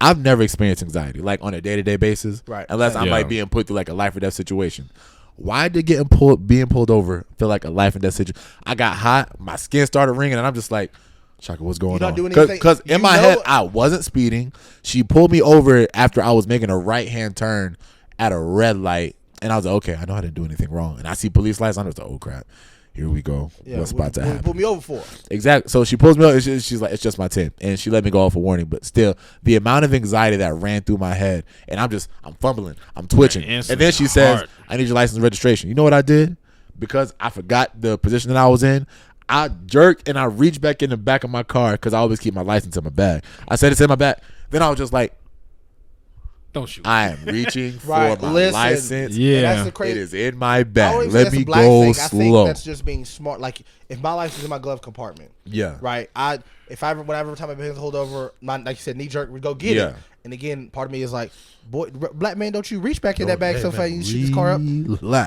I've never experienced anxiety on a day-to-day basis, right? Unless I'm being put through a life or death situation. Why did being pulled over feel like a life and death situation? I got hot, my skin started ringing, and I'm just like, Chaka, what's going on? Because in my head, I wasn't speeding. She pulled me over after I was making a right-hand turn at a red light, and I was like, okay, I know I didn't do anything wrong. And I see police lights, I'm just like, oh crap. Here we go. What's about to happen? Pull me over for. Exactly. So she pulls me over. She's like, it's just my tip. And she let me go off a warning. But still, the amount of anxiety that ran through my head, and I'm fumbling. I'm twitching. And then she says, I need your license and registration. You know what I did? Because I forgot the position that I was in, I jerked and I reached back in the back of my car, because I always keep my license in my bag. I said it's in my bag. Then I was just like, don't shoot. I am reaching for my license. Yeah, that's the crazy. It is in my bag. Let me go slow. I think that's just being smart. Like, if my license is in my glove compartment, right. Whenever time I've been pulled over, like you said, knee jerk, we go get it. And again, part of me is like, boy, black man, don't you reach back in that bag so fast you shoot this car up,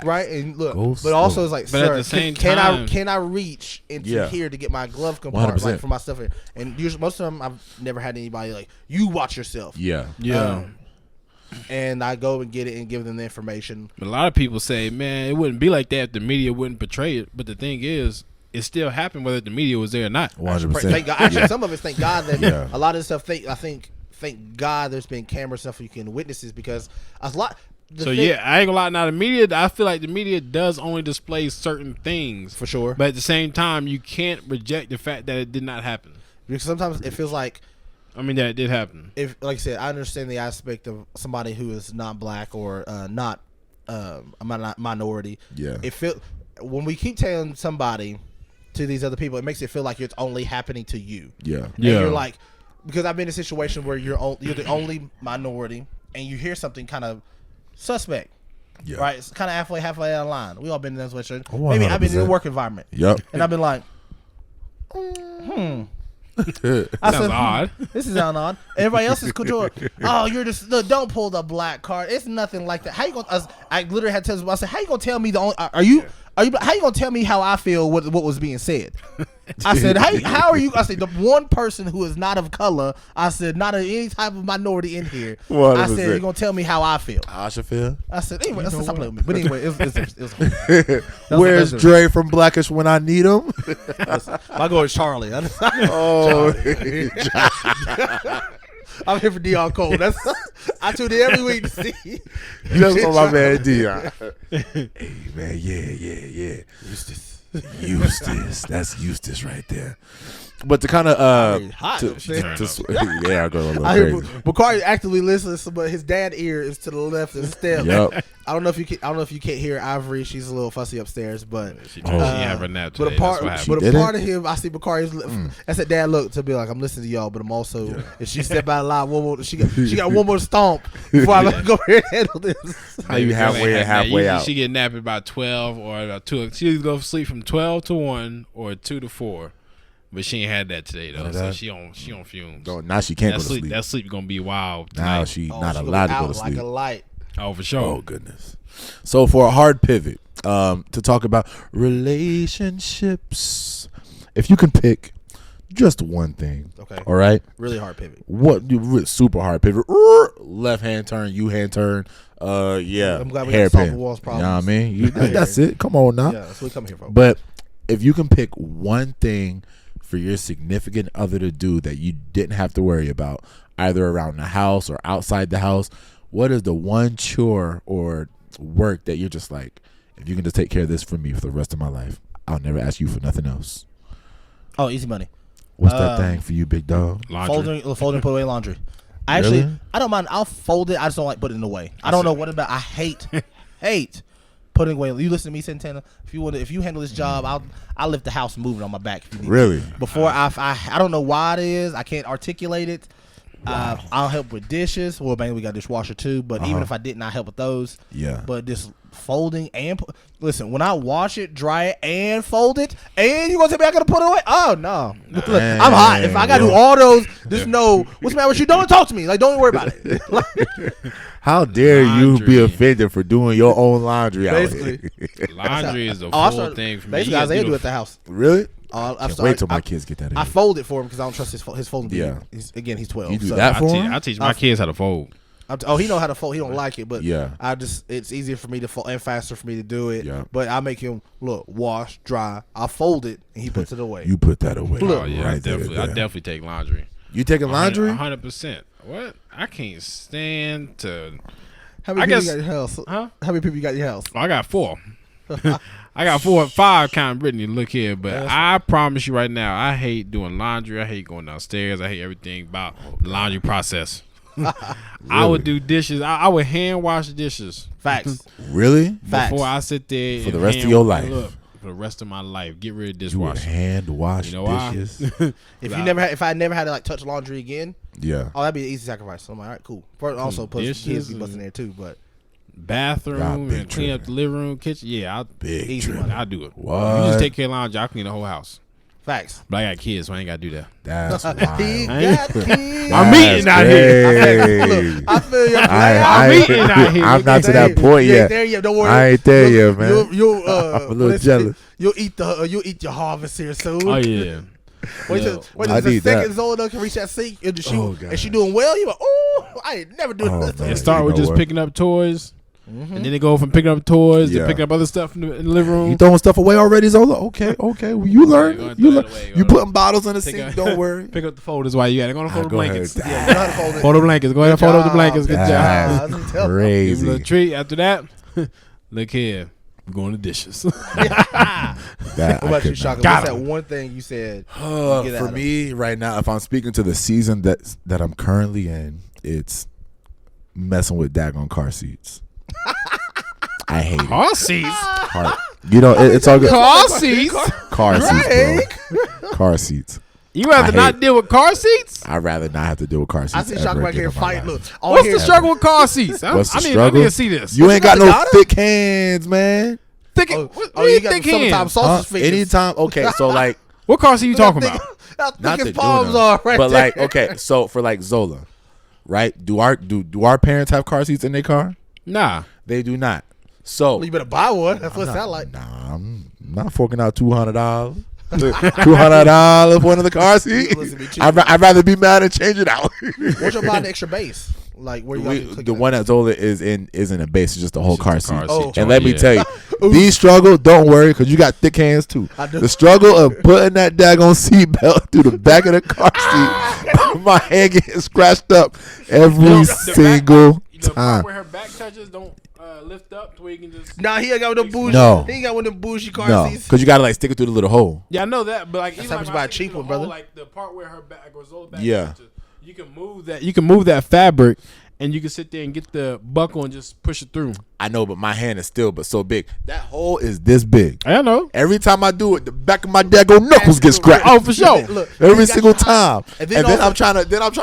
right? And look, but also it's like, sir, at the same time, can I reach into here to get my glove compartment for my stuff here? And usually, most of them, I've never had anybody like, you watch yourself. And I go and get it and give them the information. But a lot of people say, man, it wouldn't be like that if the media wouldn't portray it. But the thing is, it still happened whether the media was there or not. 100%. Thank God. Actually, some of us thank God that a lot of this stuff. Thank God there's been camera stuff you can witnesses, because a lot. I ain't gonna lie. Now the media, I feel like the media does only display certain things for sure. But at the same time, you can't reject the fact that it did not happen. Because sometimes it feels like. That it did happen. If, like I said, I understand the aspect of somebody who is not black or not a minority. Yeah. When we keep telling somebody to these other people, it makes it feel like it's only happening to you. Yeah. And you're like, because I've been in a situation where you're the only minority, and you hear something kind of suspect. Yeah. Right. It's kind of halfway out of line. We all been in that situation. Maybe I've been in a work environment. Yep. And I've been like, Sounds odd. This is odd. Everybody else is control. Oh, you're just don't pull the black card. It's nothing like that. How you gonna? I literally had to tell. I said, how you gonna tell me the only? Are you? How you gonna tell me how I feel? What was being said? I said, how are you? I said, the one person who is not of color. I said, not any type of minority in here. 100%. I said, you're gonna tell me how I feel. How I should feel. I said, anyway, stop playing with me. But anyway, it was where's Dre from Blackish when I need him? My goal is Charlie. Oh. I'm here for Dion Cole. I tune in every week to see. That's for my man Dion. Hey man, yeah. Eustace. That's Eustace right there. But to kind of hot upstairs. yeah, I go a little I hear crazy. Bakari actively listens, but his dad ear is to the left and step. Yep. I don't know if you can't hear Ivory. She's a little fussy upstairs, but She have a nap today. but a part, That's what but happened. a part of him, I see Bakari's. I said, "Dad, look," to be like, "I'm listening to y'all," but I'm also if she step out loud, one more, she got one more stomp before I go here and handle this. How you halfway and halfway Usually out? She get napped about 12 or about 2. She either go to sleep from 12 to 1 or 2 to 4. But she ain't had that today though, so she on fumes. No, now she can't go to sleep. That sleep gonna be wild tonight. Now she not she gonna allowed be to go to out sleep. like a light. Oh, for sure. Oh goodness. So for a hard pivot, to talk about relationships, if you can pick just one thing, Okay. all right, Really hard pivot. super hard pivot, left hand turn, U hand turn, yeah, I'm glad we got to solve hairpin. the world's You know what I problems. mean? That's it. Come on now. Yeah, that's what we come here for. But if you can pick one thing for your significant other to do that you didn't have to worry about, either around the house or outside the house, what is the one chore or work that you're just like, if you can just take care of this for me for the rest of my life, I'll never ask you for nothing else? Oh, easy money. What's that thing for you, big dog? Laundry. Folding, put away laundry. I actually, Really? I don't mind. I'll fold it. I just don't like putting it away. I don't know what about. I hate putting away. You listen to me, Santana. If you handle this job, I'll lift the house and move it on my back. If you need Really? to. Before I don't know why it is. I can't articulate it. I'll help with dishes. Well, man, we got a dishwasher too. But even if I didn't, I help with those. Yeah. But this folding and listen, when I wash it, dry it, and fold it, and you gonna tell me I gotta put it away? Oh no, look, I'm hot. If I gotta do all those, just know what's the matter with you. Don't talk to me. Like, don't even worry about it. How dare you be Laundry. offended for doing your own laundry out Basically. here? Laundry is a I full started- thing for me. Basically, You Isaiah gotta do it at the house. Really? I've Can't started- wait till my kids get that in. I fold it for him because I don't trust his folding. Yeah. He's 12. You do so that for him? I teach my kids how to fold. He know how to fold. He don't like it, but Yeah. it's easier for me to fold and faster for me to do it. Yeah. But I make him wash, dry. I fold it and he puts it away. You put that away. Look. Oh yeah, right there. I definitely take laundry. You taking laundry? 100%. What? I can't stand to. How many I people guess- you got in your house? Huh? How many people you got in your house? I got 4. I got 4, 5. Count Brittany. Look here, but I promise you right now, I hate doing laundry. I hate going downstairs. I hate everything about the laundry process. I would do dishes. I would hand wash dishes Facts. Really? Facts. before I sit there For and the rest of hand- your life. Look, for the rest of my life, get rid of You would dishwasher. hand wash You know why? dishes? If I never had to like touch laundry again, Yeah. that'd be an easy sacrifice. So I'm like, all right, cool. Also, plus Dishes kids be and- busting there too, but Bathroom God, big and clean up the tripping. living room, kitchen. Yeah, Big Easy trip. money. I'll do it. What? You just take care of laundry. I'll clean the whole house. facts. But I got kids, so I ain't got to do that. That's He wild. got kids. I'm eating out here. Crazy. I feel you. I- eating out here. I'm not to that point You yet. ain't there yet. Don't worry. I ain't there yet, man. You'll, I'm a little what is it? jealous. You'll eat your harvest here soon. Oh yeah. Wait Yeah. till I the need second that. Zola can reach that sink and she Oh, God. and she doing well. You like, oh, I ain't never doing Oh, this. man. It start You with know just what? picking up toys, and then they go from picking up toys Yeah. to picking up other stuff in the living room. You throwing stuff away already, Zola? Okay. Well, you learn. go ahead, You throw learn. that away. You Go putting bottles in the Pick sink. up- Don't worry. Pick up the folders while you got it. Go on, fold the Go ahead. blankets. Yeah, you know how to fold it. Fold the blankets. Go ahead and fold up the blankets. Good job. That's That's what I'm telling you. Give them a crazy. little treat. After that, look here. We're going to dishes. That What I about could you, Shaka? not. What's that one thing you said? get out For of me, right now, if I'm speaking to the season that I'm currently in, it's messing with daggone car seats. I hate it. Car seats. You know, it's all good. Car seats. Car seats, bro. Car seats. You rather I not hate- deal with car seats? I'd rather not have to deal with car seats. I see ever Shaka right again here in my fight. life. Look, all What's here- the struggle with car seats? What's the I struggle? need to see this. You ain't got no got it? thick hands, man. Thick, Oh, what, oh, what you you got thick the summertime hands? sausage fingers. Anytime. Okay, so like, What car seat you talking How thick- about? How not thick to his do palms them, are right but there. like, okay, so for like Zola, right? Do our parents have car seats in their car? Nah. They do not. So You better buy one. That's what it sound like. Nah, I'm not forking out $200. $200 for one of the car seats. Listen, be cheap. I'd rather be mad and change it out. What's your buying the extra base? Like where you got The one that Zola isn't a base. It's just a whole car Just a seat. car seat And let me joint, tell yeah. you, these struggle. Don't worry, because you got thick hands too. I do. The struggle of putting that daggone seatbelt through the back of the car seat, my hand getting scratched up every single The part time. where her back touches, don't. lift up to where you can just. Nah, he ain't got one of them bougie. No. He ain't got one of them bougie car No, seats. because you gotta like stick it through the little hole. Yeah, I know that, but like That's even how much like, buy I a see cheap the one, brother. whole, like the part where her back, Rosola's back. Yeah. You can move that. You can move that fabric, and you can sit there and get the buckle and just push it through. I know, but my hand is still but so big. That hole is this big. I know. Every time I do it, the back of my daggone knuckles get scratched. Oh, for sure. Look, Every you got single your high- time. And then also- I'm trying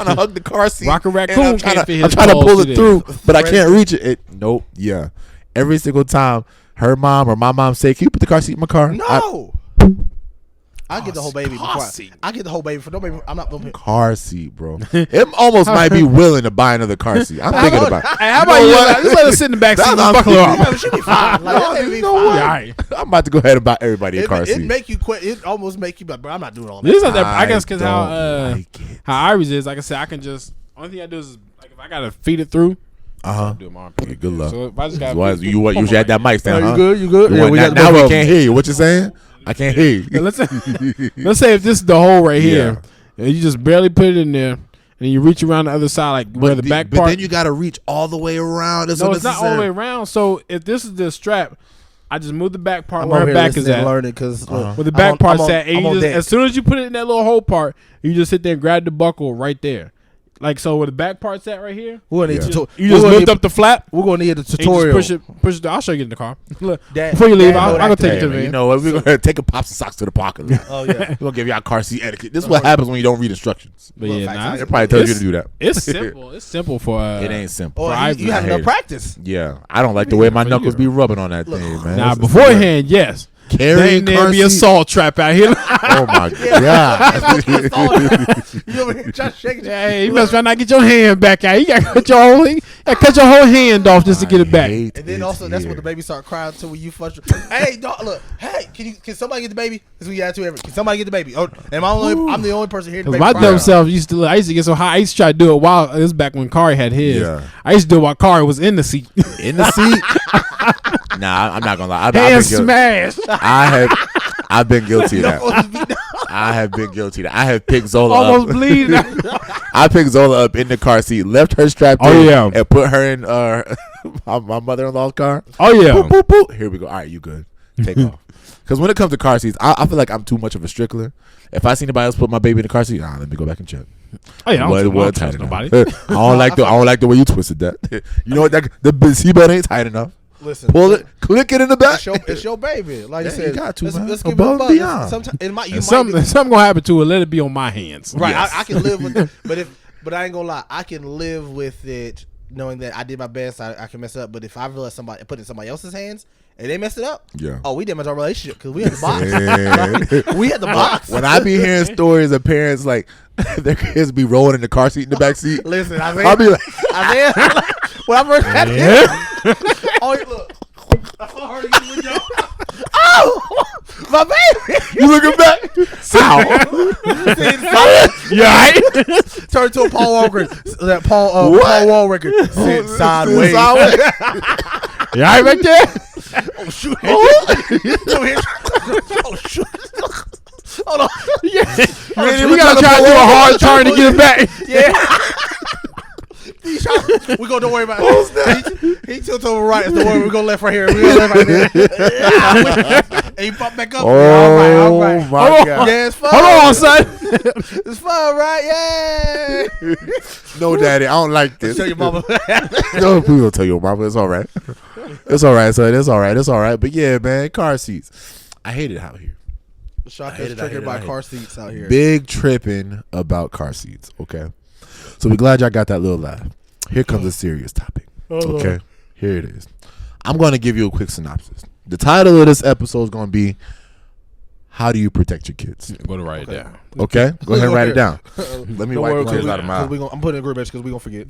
to hug the car seat. Rocket and Raccoon I'm trying can't fit to, his I'm trying to balls pull through it there. through, but I can't reach it. Nope. Yeah. Every single time her mom or my mom say, "Can you put the car seat in my car?" No. I get the whole baby car before. seat. I get the whole baby for no baby. I'm not gonna pay. Car seat, bro. It almost might be willing to buy another car seat. I'm thinking about it. Hey, how about you? Just let us sit in the back seat and That's buckle her what I'm up. Yeah, she be fine. Like, that baby be You know fine. what? Yeah, all right. I'm about to go ahead and buy everybody a car It seat. make you quit. It almost make you, but bro, I'm not doing all that. This is not that, I guess because how don't like it. how Iris is. Like I said, I can just only thing I do is like if I gotta feed it through, I do it my armpit. Yeah, good luck. So if I just got Why you should have that mic stand, huh? You good? You want- now we can't hear you. What you saying? I can't hear you. Let's say if this is the hole right here, and you just barely put it in there, and then you reach around the other side, like where the back but part. then you got to reach all the way around. It's no, it's not all the way around. So if this is the strap, I just move the back part I'm where over her here back is listening and at. learning because Where the back part's at, and I'm you on just, deck. as soon as you put it in that little hole part, you just sit there and grab the buckle right there. Like so, where the back part's at right here, We're gonna need Yeah. tuto- you just we're gonna lift need- up the flap. We're gonna need a And you tutorial. just push it. I'll show you in the car. Look, Dad- before you leave, Dad I'll know go that take it to Hey, the man, you van. know what? We're going to take a pops and socks to the parking lot. Oh yeah. We're going to give y'all car seat etiquette. This is what happens when you don't read instructions. But Well, yeah, facts, nah, It probably tells you to do that. It's simple. It's simple for. It ain't simple. Oh, Right, you have I no hate it. practice. Yeah, I don't like the way my for knuckles you. be rubbing on that Look, thing, man. Nah, It's- beforehand, yes. Carrying There car be a seat. saw trap out here. Oh my god! You over here trying to shake it. Hey, you must try not to get your hand back out. You got to cut your whole hand off just to get it back. hate And then it also that's here. when the baby start crying too when you frustrated. Hey, dog, look. Hey, can somebody get the baby? That's what you ask to every. Can somebody get the baby? Oh, and I'm the only person here. Cause my dumb self used to. I used to get so high. I used to try to do it while this was back when Kari had his. Yeah. I used to do it while Kari was in the seat. in the seat. Nah, I'm not gonna lie. I've Hand been guilty. smashed. I've been guilty of that. I have been guilty of that. I have picked Zola Almost up. bleeding. I picked Zola up in the car seat, left her strapped Oh, in, yeah. and put her in my mother-in-law's car. Oh yeah. Boop, boop, boop. Here we go. All right, you good. Take off. Because when it comes to car seats, I feel like I'm too much of a stickler. If I see anybody else put my baby in the car seat, let me go back and check. Oh yeah. I don't What trust tight nobody. enough. I don't like the way you twisted that. You know what? The seatbelt ain't tight enough. Listen, Pull it, click it in the back. It's your baby. Like Yeah, you said, you got to, let's, man. let's give Above it a and buzz. beyond. Sometimes it might. You And might be, something gonna happen to it. Let it be on my hands. right. Yes. I can live with it, but I ain't gonna lie. I can live with it knowing that I did my best. I can mess up, but if I realize I put it in somebody else's hands and they messed it up, Yeah. oh, we damaged our relationship because we had the box. Yeah. We had the box. When I be hearing stories of parents like their kids be rolling in the car seat in the back seat, Listen, I'll be like, Isaiah, when I first had it, oh, look. I saw her use the window. Oh, my baby! you looking back? How? Yeah. Right? Turned to a Paul Wall record. That Paul Wall record. Sit sideways. You all right back there? Oh shoot! Oh shoot! Hold on. You gotta try to do a hard turn to get it back. Yeah. We gonna don't worry about it. He tilted over right. It's the one we gonna left right here. We gonna left right there. And he popped back up. Oh all right. my god! Yeah, it's fun. Hold on, son. It's fun, right? Yeah. No, daddy, I don't like this. Tell your mama. No, please don't tell your mama. It's all right. It's all right, son. It's all right. It's all right. But yeah, man, car seats. I hate it out here. Shotgun's triggered by car seats out here. Big tripping about car seats. Okay, so we're glad y'all got that little laugh. Here comes a serious topic. Okay, here it is. I'm going to give you a quick synopsis. The title of this episode is going to be "How do you protect your kids?" Go to write it down. Okay, go ahead and write it down. Let me Don't wipe worry, the tears out of my I'm putting it in a group message because we gonna forget.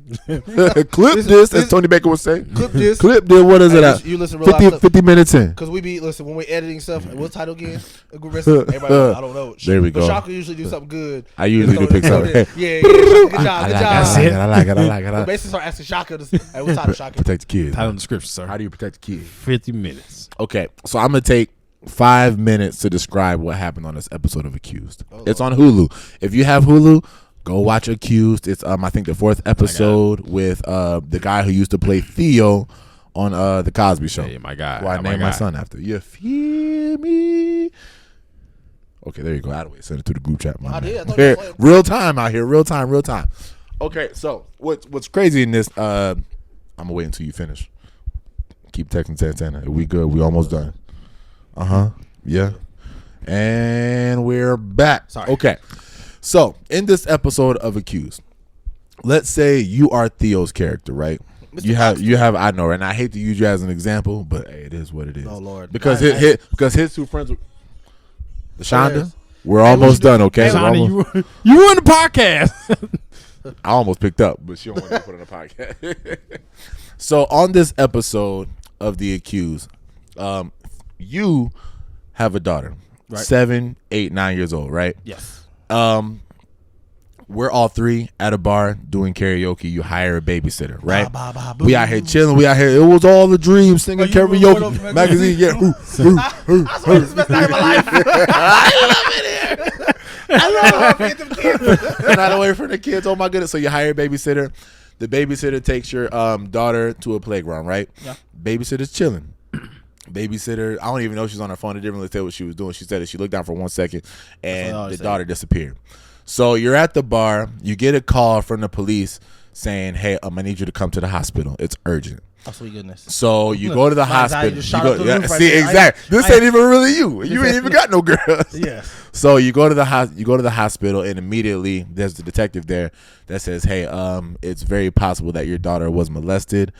eye. Clip this, as Tony Baker would say. Clip this. Clip this. What is Hey, it at? you listen real loud. 50, 50 minutes in. Because we be listen when we're editing stuff. What title again? A group message. Everybody, I don't know. There we But go. Shaka usually do something good. I usually do Throw pick it- something. Yeah. Good job. Good I job. like it. I like We it. basically start asking Shaka. Hey, what title Shaka? Protect the kids. Title in the scripture, sir. How do you protect the kids? 50 minutes. Okay, so I'm gonna take 5 minutes to describe what happened on this episode of Accused. It's on Hulu. If you have Hulu, go watch Accused. It's I think the 4th episode with the guy who used to play Theo on the Cosby Show. Hey, my guy. Who I named my son after. You feel me? Okay, there you go. Out of the way. Send it to the group chat. I did. I thought Here, you was- real time out here. Real time. Okay, so what's crazy in this? I'm gonna wait until you finish. Keep texting Santana. We good? We almost done. Yeah. And we're back. Sorry. Okay. So in this episode of Accused, let's say you are Theo's character, right? Mr. You have I know, and I hate to use you as an example, but hey, it is what it is. Oh, Lord. Because his two friends, Shonda, Yes. we're almost done. Okay, We're Shonda, almost- you ruined the podcast. I almost picked up, but she don't want to put it on the podcast. So on this episode of The Accused, you have a daughter, Right. 7, 8, 9 years old, right? Yes. We're all three at a bar doing karaoke. You hire a babysitter, right? Ba, ba, ba, We out here chilling. We out here. It was all the dream singing you were going over karaoke magazine. Yeah. I swear this is the best night of my life. I love it here. I love it. Not away from the kids. Oh my goodness. So you hire a babysitter. The babysitter takes your daughter to a playground, right? Yeah. Babysitter's chilling. Babysitter, I don't even know if she's on her phone. It didn't really tell what she was doing. She said that she looked down for 1 second and what I the said. daughter disappeared. So you're at the bar. You get a call from the police saying, "Hey, I need you to come to the hospital. It's urgent." Oh, sweet goodness. So you go to the My anxiety hospital. just You shot go, up through the yeah, roof right see, there. exactly. This ain't even really you. You ain't even got no girls. Yes. So you go to the hospital, and immediately there's the detective there that says, "Hey, it's very possible that your daughter was molested.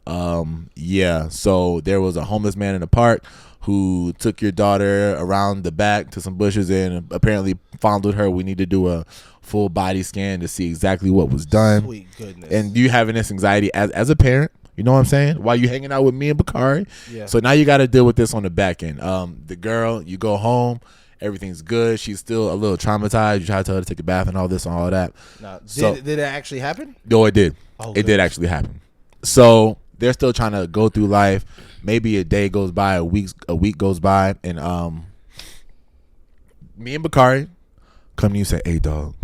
Yeah. So there was a homeless man in the park who took your daughter around the back to some bushes and apparently fondled her. We need to do a full body scan to see exactly what was done." Sweet goodness. And you having this anxiety as a parent. You know what I'm saying? While you hanging out with me and Bakari. Yeah. So now you got to deal with this on the back end. The girl, you go home, everything's good. She's still a little traumatized. You try to tell her to take a bath and all this and all that. Now, So- did it actually happen? No, it did. Oh, It did goodness. actually happen. So they're still trying to go through life. Maybe a day goes by, a week goes by, and me and Bakari come to you and say, "Hey, dog,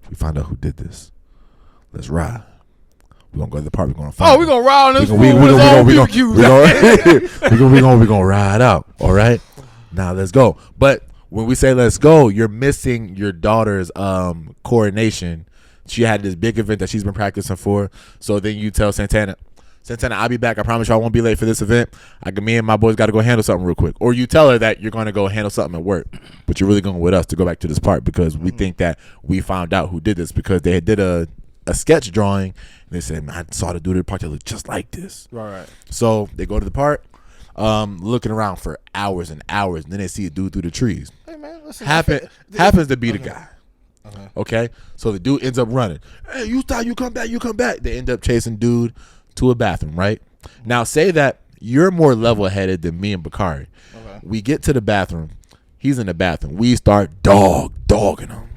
we found out who did this. Let's ride. We're gonna go to the park. We're gonna find. Oh, we gonna ride on this fool with his own BBQ. we gonna ride out. All right. Now let's go. But when we say let's go, you're missing your daughter's coronation. She had this big event that she's been practicing for. So then you tell Santana, I'll be back. I promise you I won't be late for this event. Me and my boys got to go handle something real quick. Or you tell her that you're going to go handle something at work, but you're really going with us to go back to this park because we think that we found out who did this because they did a sketch drawing. And they said, "Man, I saw the dude at the park that looked just like this." Right. So they go to the park, looking around for hours and hours, and then they see a dude through the trees. Hey, man, listen. Happens to be the guy. Okay. Okay, so the dude ends up running. "Hey, you stop! You come back! They end up chasing dude to a bathroom. Right now, say that you're more level-headed than me and Bakari. Okay. We get to the bathroom. He's in the bathroom. We start dogging him.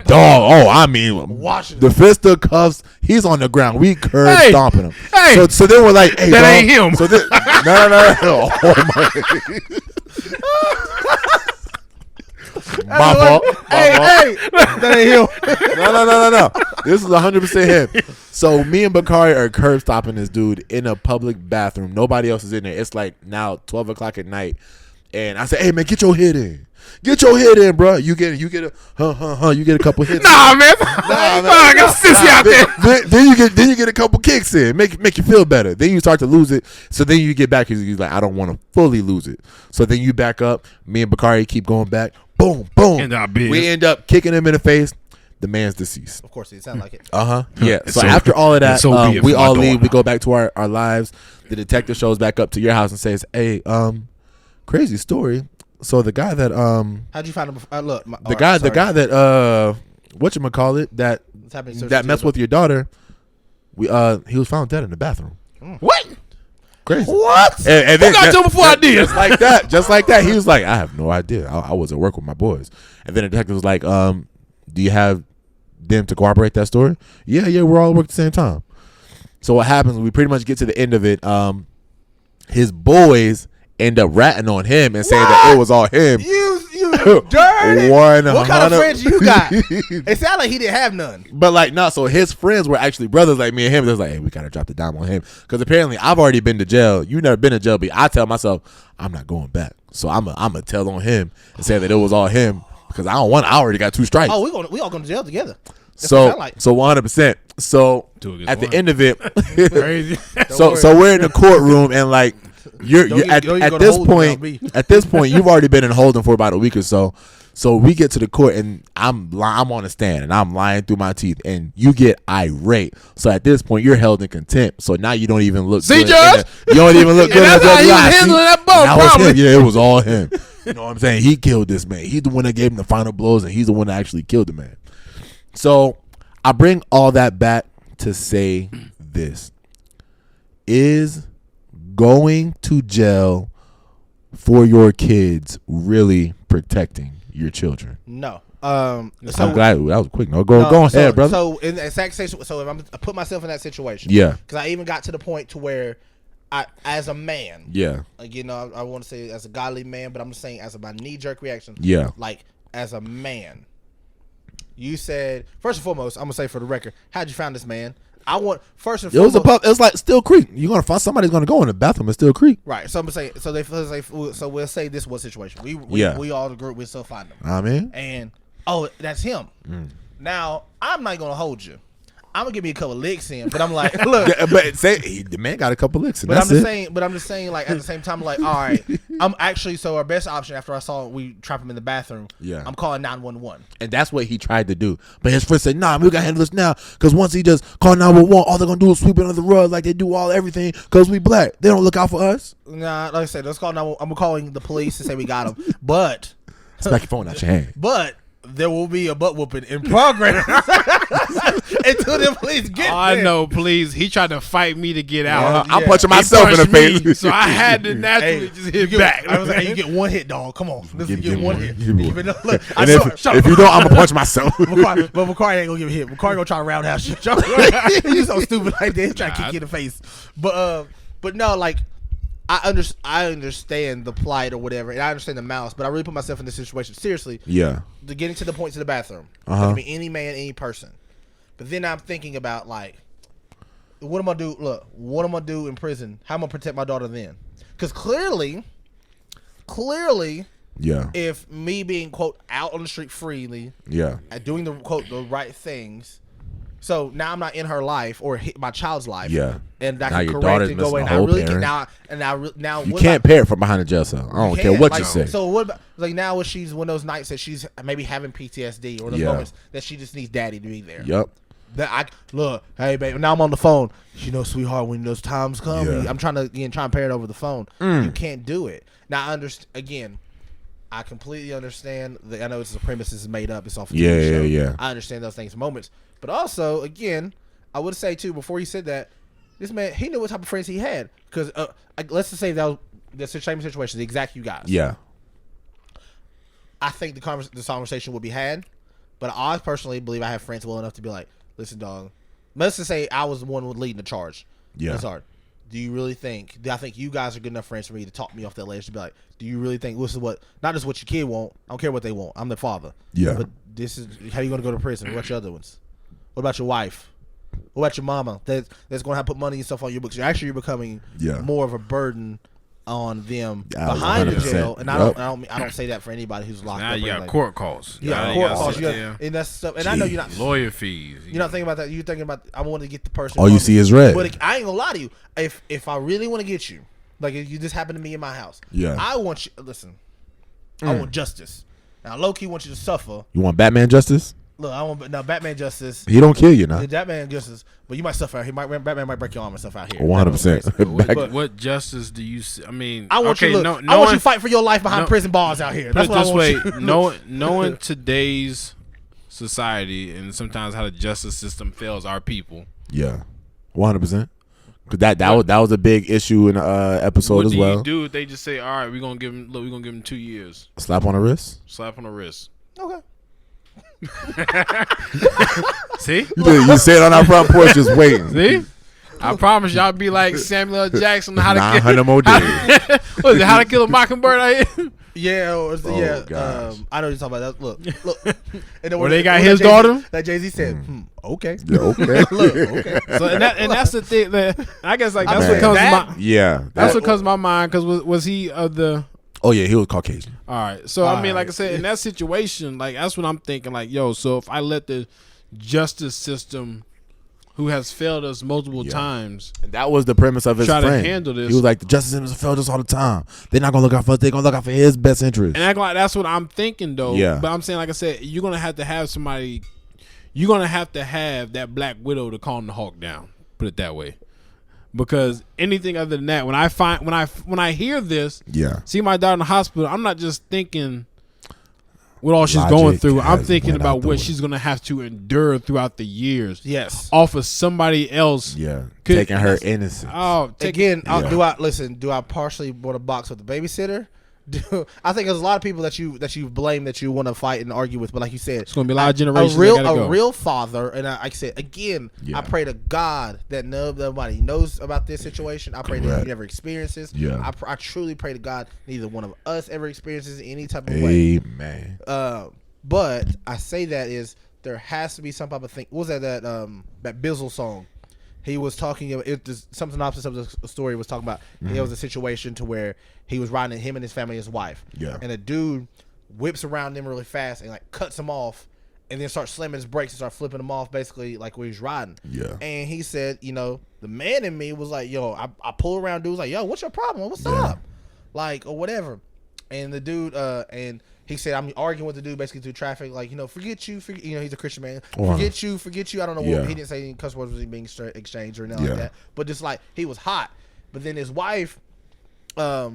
I mean, Washing the fisticuffs. He's on the ground. We curb Hey, stomping him. hey. So then we're like, "Hey, That dog." ain't him. So then, no. Oh my fault. Hey, that ain't him. No. This is 100% him. So me and Bakari are curb stopping this dude in a public bathroom. Nobody else is in there. It's like now 12 o'clock at night. And I said, "Hey man, get your head in. Get your head in, bro. You get a you get a couple hits. Nah, man. man. I got sissy out there. Then you get a couple kicks in. Make you feel better. Then you start to lose it. So then you get back because you're like, I don't want to fully lose it. So then you back up. Me and Bakari keep going back. Boom. End up big. We end up kicking him in the face. The man's deceased. Of course, it sounds like it. Yeah. So So- after all of that, so be it we for my all leave. daughter. We go back to our lives. The detective shows back up to your house and says, "Hey, crazy story. So the guy that How'd you find him? Look, the guy that whatchamacallit that It's happening so that messed with your daughter, he was found dead in the bathroom. What? Crazy. What? And Who got you before I did? Just like that. He was like, "I have no idea. I was at work with my boys." And then the detective was like, "Do you have them to corroborate that story?" Yeah, we're all at work at the same time. So what happens? We pretty much get to the end of it. His boys end up ratting on him and saying that it was all him. You Dirty. 100. What kind of friends you got? It sounded like he didn't have none. But like, no, so his friends were actually brothers like me and him. They was like, hey, we gotta drop the dime on him because apparently I've already been to jail. You never been to jail, but I tell myself I'm not going back. So I'm gonna tell on him and say that it was all him because I already got 2 strikes. Oh, we all going to jail together. That's So what it sound like. 100%. So 2 against at the 1. end of it, Crazy. so we're in the courtroom and like you're at don't you go to this holding point without me. at this point you've already been in holding for about a week or so. So we get to the court and I'm on the stand and I'm lying through my teeth and you get irate. So at this point you're held in contempt. So now you don't even look See, good. Judge? You don't even look good. that's in the how he was eye. handling See? that ball, That was probably. him. Yeah, it was all him. You know what I'm saying? He killed this man. He's the one that gave him the final blows and he's the one that actually killed the man. So I bring all that back to say this. Is going to jail for your kids really protecting your children? No. I'm glad that was quick. No, go ahead, brother. So in the exact situation, so if I put myself in that situation, Yeah. because I even got to the point to where I, as a man, Yeah. you know, I want to say as a godly man, but I'm just saying as my knee jerk reaction, Yeah. like as a man, you said first and foremost, I'm gonna say for the record, how'd you find this man? I want first and It was foremost. it was like Still Creek. You're gonna find somebody's gonna go in the bathroom in Still Creek. Right, so I'm gonna say, so we'll say this was situation. Yeah. We all agree we still find him. I mean, And that's him. Now I'm not gonna hold you. I'm gonna give me a couple licks in, but I'm like, look. but the man got a couple licks, and But that's I'm just saying, like at the same time, like, all right, I'm actually so our best option after I saw we trap him in the bathroom. Yeah. I'm calling 911. And that's what he tried to do. But his friend said, nah, we gotta handle this now. Because once he just call 911, all they're gonna do is sweep it under the rug like they do everything because we black. They don't look out for us. Nah, like I said, let's call 911. I'm calling the police to say we got him. But Smack your phone out your hand. But there will be a butt whooping in progress until the police get I there. know, please. He tried to fight me to get out. I'm Yeah. punching He myself in the punched me, face. so I had to naturally just you hit get, back. I was like, hey, you get one hit, dog. Come on, let's Give get me one one. hit. Give me one. Look, I And saw, if you don't, I'm gonna punch myself. but McCarty ain't gonna give a hit. McCarty gonna try to roundhouse you. He's so stupid like that. He's trying to kick you in the face. But no, like I understand the plight or whatever, and I understand the malice. But I really put myself in this situation seriously. Yeah. To getting to the point to the bathroom. Uh-huh. It can be any man, any person. But then I'm thinking about like, what am I gonna do? Look, what am I gonna do in prison? How am I gonna protect my daughter then? Because clearly, Yeah. if me being quote out on the street freely, Yeah. doing the quote the right things, so now I'm not in her life or my child's life. Yeah. and I Now can your correct daughter's and go missing in. a I whole really parent. can now. You what can't about- parent from behind a jail cell. I don't care can't, what like, you say. So what about like now? If she's one of those nights that she's maybe having PTSD or those Yeah. moments that she just needs daddy to be there. Yep. That I look, hey baby. Now I'm on the phone. You know, sweetheart, when those times come, Yeah. I'm trying to parent over the phone. You can't do it. Now I understand. Again, I completely understand. I know it's the premise is made up. It's off. A TV Yeah, show. yeah. I understand those things, moments, but also again, I would say too before he said that, this man he knew what type of friends he had because let's just say that was the same situation, the exact you guys. Yeah. I think the conversation will be had, but I personally believe I have friends well enough to be like, listen, dog. Let's just say I was the one leading the charge. Yeah. It's hard. Do you really think? I think you guys are good enough friends for me to talk me off that ledge to be like, do you really think this is what? Not just what your kid want. I don't care what they want. I'm their father. Yeah. But this is how you going to go to prison. What about your other ones? What about your wife? What about your mama? That's going to have to put money and stuff on your books. You're becoming more of a burden on them behind the 100%. jail. And Yep. I don't say that for anybody who's locked Now up. you or got anything. court costs. Yeah, You court gotta costs. sit there. And that's stuff. And I know you're not. Lawyer fees. You're not thinking about that. You're thinking about. I want to get the person. All you see is red. But I ain't gonna lie to you. If I really want to get you, like if you just happen to be in my house, Yeah. I want you. Listen, I want justice. Now, low key want you to suffer. You want Batman justice? Look, I want now Batman justice. He don't kill you now. Batman justice, but you might suffer out here. Batman might break your arm and stuff out here. 100%. What justice do you see? I mean, I want okay, you. Look, I want you to fight for your life behind prison bars out here. Put That's it what this I way, want you. knowing today's society and sometimes how the justice system fails our people. Yeah. 100%. Cause that was a big issue in the episode What as do well. you do if they just say, all right, we're gonna give him 2 years, Slap on the wrist. slap on the wrist? Okay. See, You sit on our front porch just waiting. see. I promise y'all be like Samuel L. Jackson. How to 900 more days. What is it? How to Kill a Mockingbird? Yeah, yeah. gosh. I know what you're talking about. Look. And then Where they got when his that daughter? That Jay-Z said, okay. Yeah, okay. Look, okay. So and that's the thing that I guess like that's Man. what comes to That- my Yeah. that's what comes to my mind because was he of the Oh yeah, he was Caucasian. all right. So I mean, like I said, in that situation, like that's what I'm thinking. Like, yo, so if I let the justice system, who has failed us multiple times, And that was the premise of his Try to friend. handle this. He was like, the justice system failed us all the time. They're not gonna look out for us. They're gonna look out for his best interest. and act like that's what I'm thinking though. Yeah. But I'm saying, like I said, you're gonna have to have somebody. You're gonna have to have that Black Widow to calm the Hawk down. Put it that way. Because anything other than that, when I hear this, Yeah. see my daughter in the hospital, I'm not just thinking what all she's Logic going through. I'm has thinking went out about the what window. she's gonna have to endure throughout the years. Yes. Off of somebody else. Yeah. Could- Taking her innocence. Oh, Again, Yeah. do I partially want to box with the babysitter? I think there's a lot of people that you blame that you want to fight and argue with, but like you said, it's gonna be a lot of generations. a that gotta go. real father, and like I said again, Yeah. I pray to God that nobody knows about this situation. I pray that Correct. he never experiences. Yeah. I truly pray to God neither one of us ever experiences any type of way. Amen. But I say that is there has to be some type of thing. What was that Bizzle song? He was talking about something opposite of the story was talking about. There was a situation to where he was riding him and his family, his wife, and a dude whips around them really fast and like cuts him off, and then starts slamming his brakes and start flipping him off, basically like where he's riding. Yeah. And he said, the man in me was like, yo, I pull around, dude's like, yo, what's your problem? What's up? Like or whatever. And the dude, and he said, I'm arguing with the dude basically through traffic, like, forget you, he's a Christian man. Forget you. I don't know what, he didn't say any cuss words was being exchanged or anything like that. But just like, he was hot. But then his wife put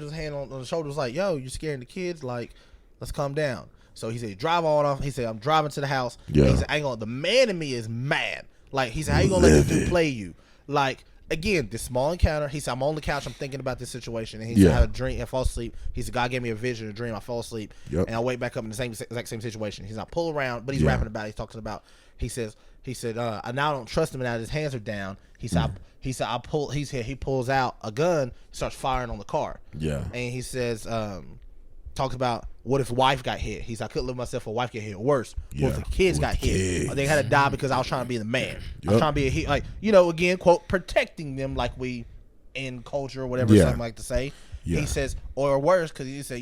his hand on the shoulder, was like, yo, you scaring the kids? Like, let's calm down. So he said, drive on off. He said, I'm driving to the house. Yeah. He said, the man in me is mad. Like, he said, how you gonna let this dude play you? Like, again, this small encounter. He said, I'm on the couch. I'm thinking about this situation. And he said, I had a dream and fall asleep. He said, God gave me a vision, a dream. I fall asleep. Yep. And I wake back up in the exact same situation. He's not pull around, but he's rapping about it. He's talking about, he said, I now don't trust him now his hands are down. He said, he pulls out a gun, starts firing on the car. Yeah. And he says, talks about what if wife got hit. He said, I couldn't live myself if wife get hit. Or worse, what if the kids got hit? Or they had to die because I was trying to be the man. I was trying to be again, quote, protecting them like we in culture or whatever something like to say. He says, or worse, because he said,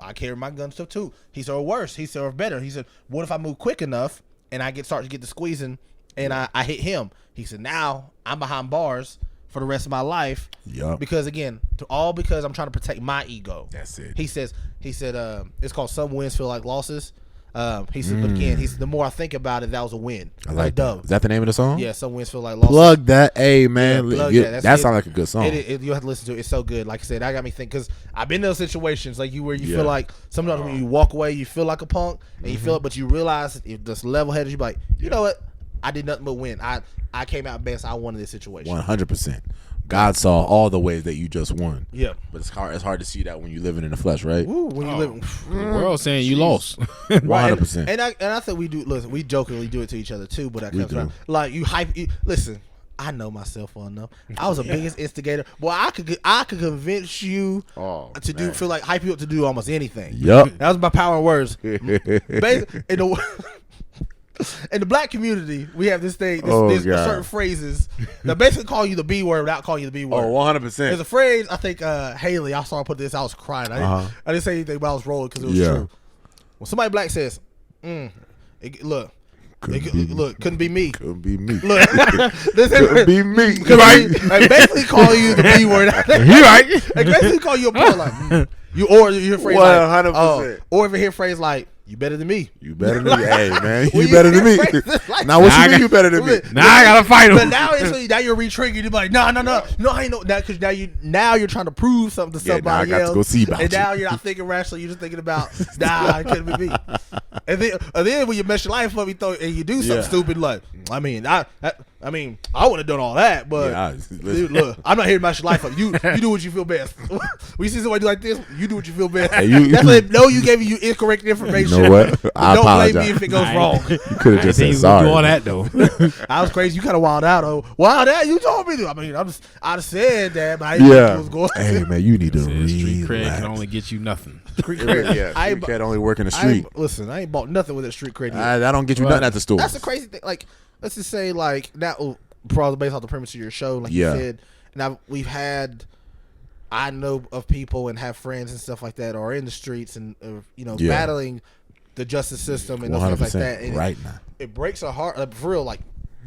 I carry my gun stuff too. He said, or worse. He said, or better. He said, what if I move quick enough and I start to get the squeezing and I hit him? He said, now I'm behind bars for the rest of my life. Because again, because I'm trying to protect my ego. That's it. He said, it's called Some Wins Feel Like Losses. He said, but again, the more I think about it, that was a win. I like that. Is that the name of the song? Yeah, Some Wins Feel Like Losses. Plug that. Hey, man. Plug that sounds like a good song. You have to listen to it. It's so good. Like I said, that got me thinking, because I've been in those situations like you where you feel like sometimes when you walk away, you feel like a punk and you feel it, but you realize if this level headed, you be like, you know what? I did nothing but win. I came out best. I won this situation. 100%. God saw all the ways that you just won. Yeah. But it's hard to see that when you're living in the flesh, right? Ooh, when you live, The world saying you lost. 100%. And I think we do. Listen, we jokingly do it to each other too. But that comes do. around. Like you hype. Listen, I know myself well enough. I was the biggest instigator. Boy, I could hype you up to do almost anything. Yep. That was my power in words. In the black community, we have this thing, there's certain phrases that basically call you the B word without calling you the B word. 100%. There's a phrase, I think Haley, I saw her put this, I was crying. I didn't say anything, but I was rolling because it was true. When somebody black says, couldn't be me. Couldn't be me. Look, Couldn't be me. Like basically call you the B word. You right. Like basically call you a boy like, you hear a phrase 100%. like, or if you hear a phrase like, you better than me. You better than me. Hey, man. Well, You better than me. like, Now, what you mean you better than me? Now I gotta fight him. But now you're re-triggered. You're like, no, I ain't no. Because now you're trying to prove something to somebody now I got else. to go see about and you. now you're not thinking rationally. You're just thinking about, it couldn't be me. And then when you mess your life up, and you do something stupid, like, I mean, I mean, I wouldn't have done all that, but Yeah, dude, look, I'm not here to mess your life up. You do what you feel best. When you see somebody do like this, you do what you feel best. Hey, you- That's when they know you gave you incorrect information. You know what? I Don't blame apologize. me if it goes wrong. You could have just said Do sorry. all that though. I was crazy. You kind of wild out. Oh, wild out. You told me to. I mean, I'd said that, but I didn't know what was going. Hey man, you need to Street cred relax. can only get you nothing. Street cred. Yeah, I street ain't, cred only work in the I street. listen, I ain't bought nothing with that street cred. Yet. I don't get you nothing at the store. That's the crazy thing. Like, let's just say, like, now, probably based off the premise of your show, like Yeah. you said, now we've had, I know of people and have friends and stuff like that are in the streets and, Yeah. battling the justice system and those things like that. And right now. it breaks our heart, like, for real. Like,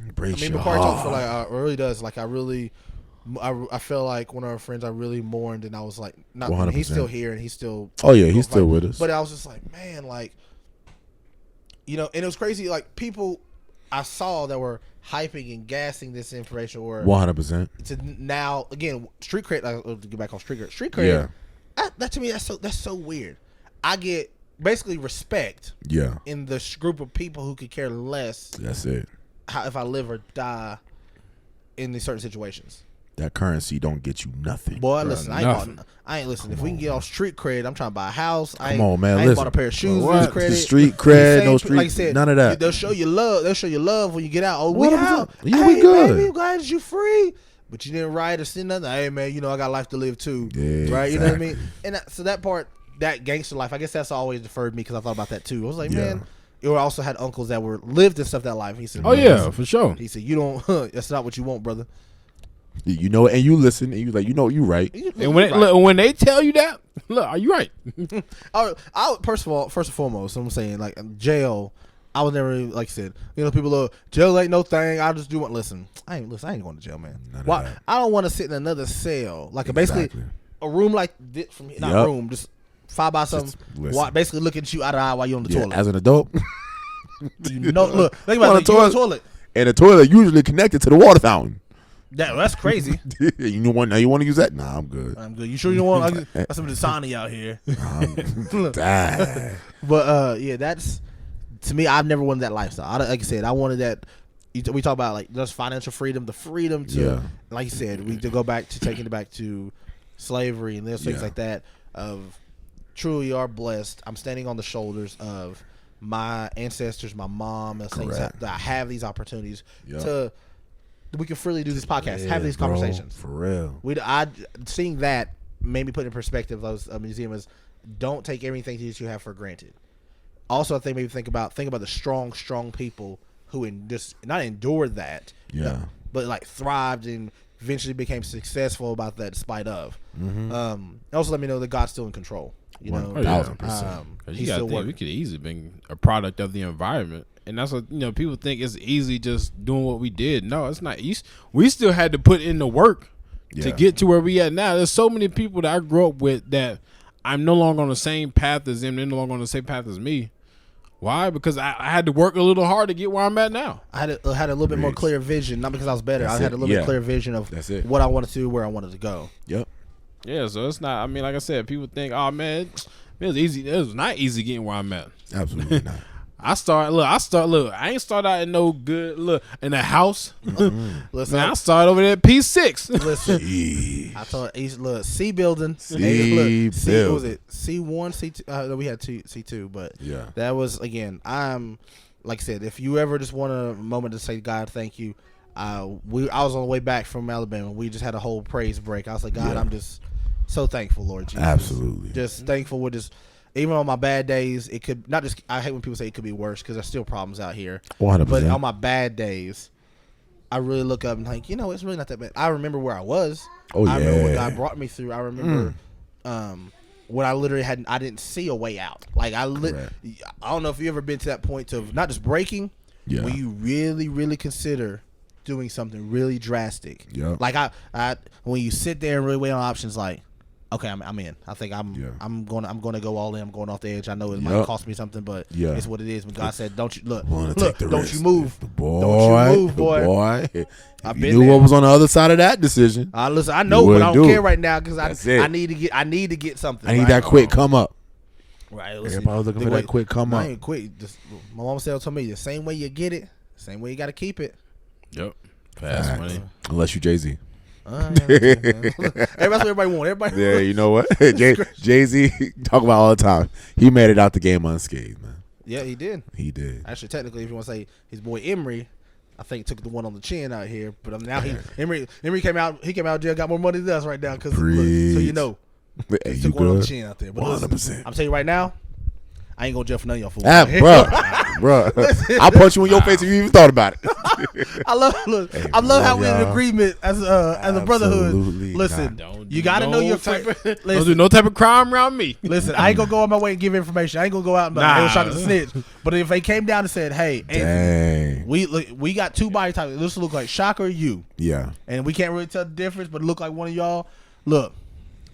It breaks I mean, your McCarty talks heart. for like, it really does. Like, I feel like one of our friends I really mourned, and I was like, not 100%. he's still here and he's still. Oh yeah, he's still with us. But I was just like, man, like, and it was crazy. Like, people I saw that were hyping and gassing this information, or 100%. to now again street cred. To get back on street cred. Yeah, That to me, that's so weird. I get basically respect yeah. in the group of people who could care less That's it. how if I live or die in these certain situations. That currency don't get you nothing. Boy, bruh. listen, nothing. I ain't listening. If we can get off street cred, I'm trying to buy a house. I Come ain't, on, man, I ain't listen. bought a pair of shoes What? with credit. The street cred, Same no pe- street, like I said, none of that. They'll show you love. They'll show you love when you get out. Oh, we What out. is it? Yeah, we Hey, good. baby, guys, you free. But you didn't write or send nothing. Hey, man, I got life to live too. Yeah, right? You know what I exactly. mean? And so that part, that gangster life, I guess that's always deferred me because I thought about that too. I was like, Yeah. man, you also had uncles that were lived and stuff that life. He said, Oh yeah, for sure. He said, you don't. That's not what you want, brother. You know, and you listen, and you like, you right. And when they tell you that, look, are you right? First and foremost, I'm saying like jail. I was never really, like I said, people look, jail ain't no thing. I just do want listen. I ain't going to jail, man. None of Why? that. I don't want to sit in another cell, like Exactly. basically a room like this from not Yup. room, just 5 by something. listen. Basically looking at you out of eye while you're on the Yeah, toilet. as an adult, Look, think On about the it. You're on the toilet. toilet. and the toilet usually connected to the water fountain. That's crazy. You know what? Now you want to use that? Nah, I'm good. I'm good. You sure you don't want? I got some Dasani out here. Dang. But yeah, that's to me. I've never wanted that lifestyle. Like I said, I wanted that. We talk about like just financial freedom, the freedom to, Yeah. like you said, we to go back to taking it back to slavery and those things Yeah. like that. Of truly are blessed. I'm standing on the shoulders of my ancestors, my mom, and things Correct. that I have these opportunities Yep. to. We can freely do this podcast, have Yeah, these bro, conversations. for real. Seeing that made me put in perspective those museums. Don't take everything that you have for granted. Also, I think maybe think about the strong people who just not endured that, Yeah. but like thrived and eventually became successful about that despite of. Mm-hmm. Also, let me know that God's still in control. You know, 1000%. 'Cause he's you got still to think we working. could easily been a product of the environment, and that's what people think it's easy just doing what we did. No, it's not easy. We still had to put in the work to Yeah. get to where we at now. There's so many people that I grew up with that I'm no longer on the same path as them. They're no longer on the same path as me. Why? Because I had to work a little hard to get where I'm at now. I had a little bit more Preach. clear vision, not because I was better. That's I had it. a little Yeah. bit clear vision of That's it. what I wanted to do, where I wanted to go. Yep. Yeah, so it's not. I mean, like I said, people think, oh man, it was easy. It was not easy getting where I'm at. Absolutely not. I ain't start out in no good in a house. Listen, Man, I started over there at P6. listen. Gee. I thought C building. C What was building. it? C1, C2. No, we had C2, but Yeah. that was again. I'm like I said, if you ever just want a moment to say God, thank you. I was on the way back from Alabama. We just had a whole praise break. I was like, God, Yeah. I'm just so thankful, Lord Jesus. Absolutely. Just thankful with this. Even on my bad days, it could not just. I hate when people say it could be worse because there's still problems out here. 100%. But on my bad days, I really look up and like, it's really not that bad. I remember where I was. Oh, I remember what yeah. God brought me through. I remember when I literally I didn't see a way out. Like I don't know if you ever been to that point of not just breaking, Yeah. when you really, really consider doing something really drastic. Yeah. Like I when you sit there and really weigh on options, like, okay, I'm in. I think I'm going to go all in. I'm going off the edge. I know it might Yep. cost me something, but Yeah. it's what it is. When God said, "Don't you Wanna look, take the don't risk. you move, The boy, don't you move, boy." The boy. If I've you been knew there. what was on the other side of that decision. Listen, I know, You but I wouldn't don't do care it. right now because That's it. I need to get something. I need right? that quick come up. Right. Listen, Everybody was looking the for way- that quick come I up. ain't quick. Just, my mom told me the same way you get it, same way you got to keep it. Yep. Fast money. Unless you Jay-Z. Everybody want. Everybody. Yeah, you know what? Jay-Z talk about all the time. He made it out the game unscathed, man. Yeah, he did. He did. Actually, technically, if you want to say his boy Emery, I think took the one on the chin out here. But now Emery came out. He came out of jail, got more money than us right now. Cause look, so you know, Hey, he you took one on the good? chin out there. But 100%. listen, I'm telling you right now, I ain't gonna jail for none of y'all fools. Bro. I'll punch you in your face if you even thought about it. I love how we're in y'all. agreement as a brotherhood. Absolutely Listen, Don't you do gotta know your type friend. of- Don't do no type of crime around me. Listen, I ain't gonna go on my way and give information. I ain't gonna go out and Nah. it was shocking to snitch. But if they came down and said, "Hey, Anthony, Dang. we got two body types. This look like Shaka or you, Yeah. and we can't really tell the difference, but it look like one of y'all. Look,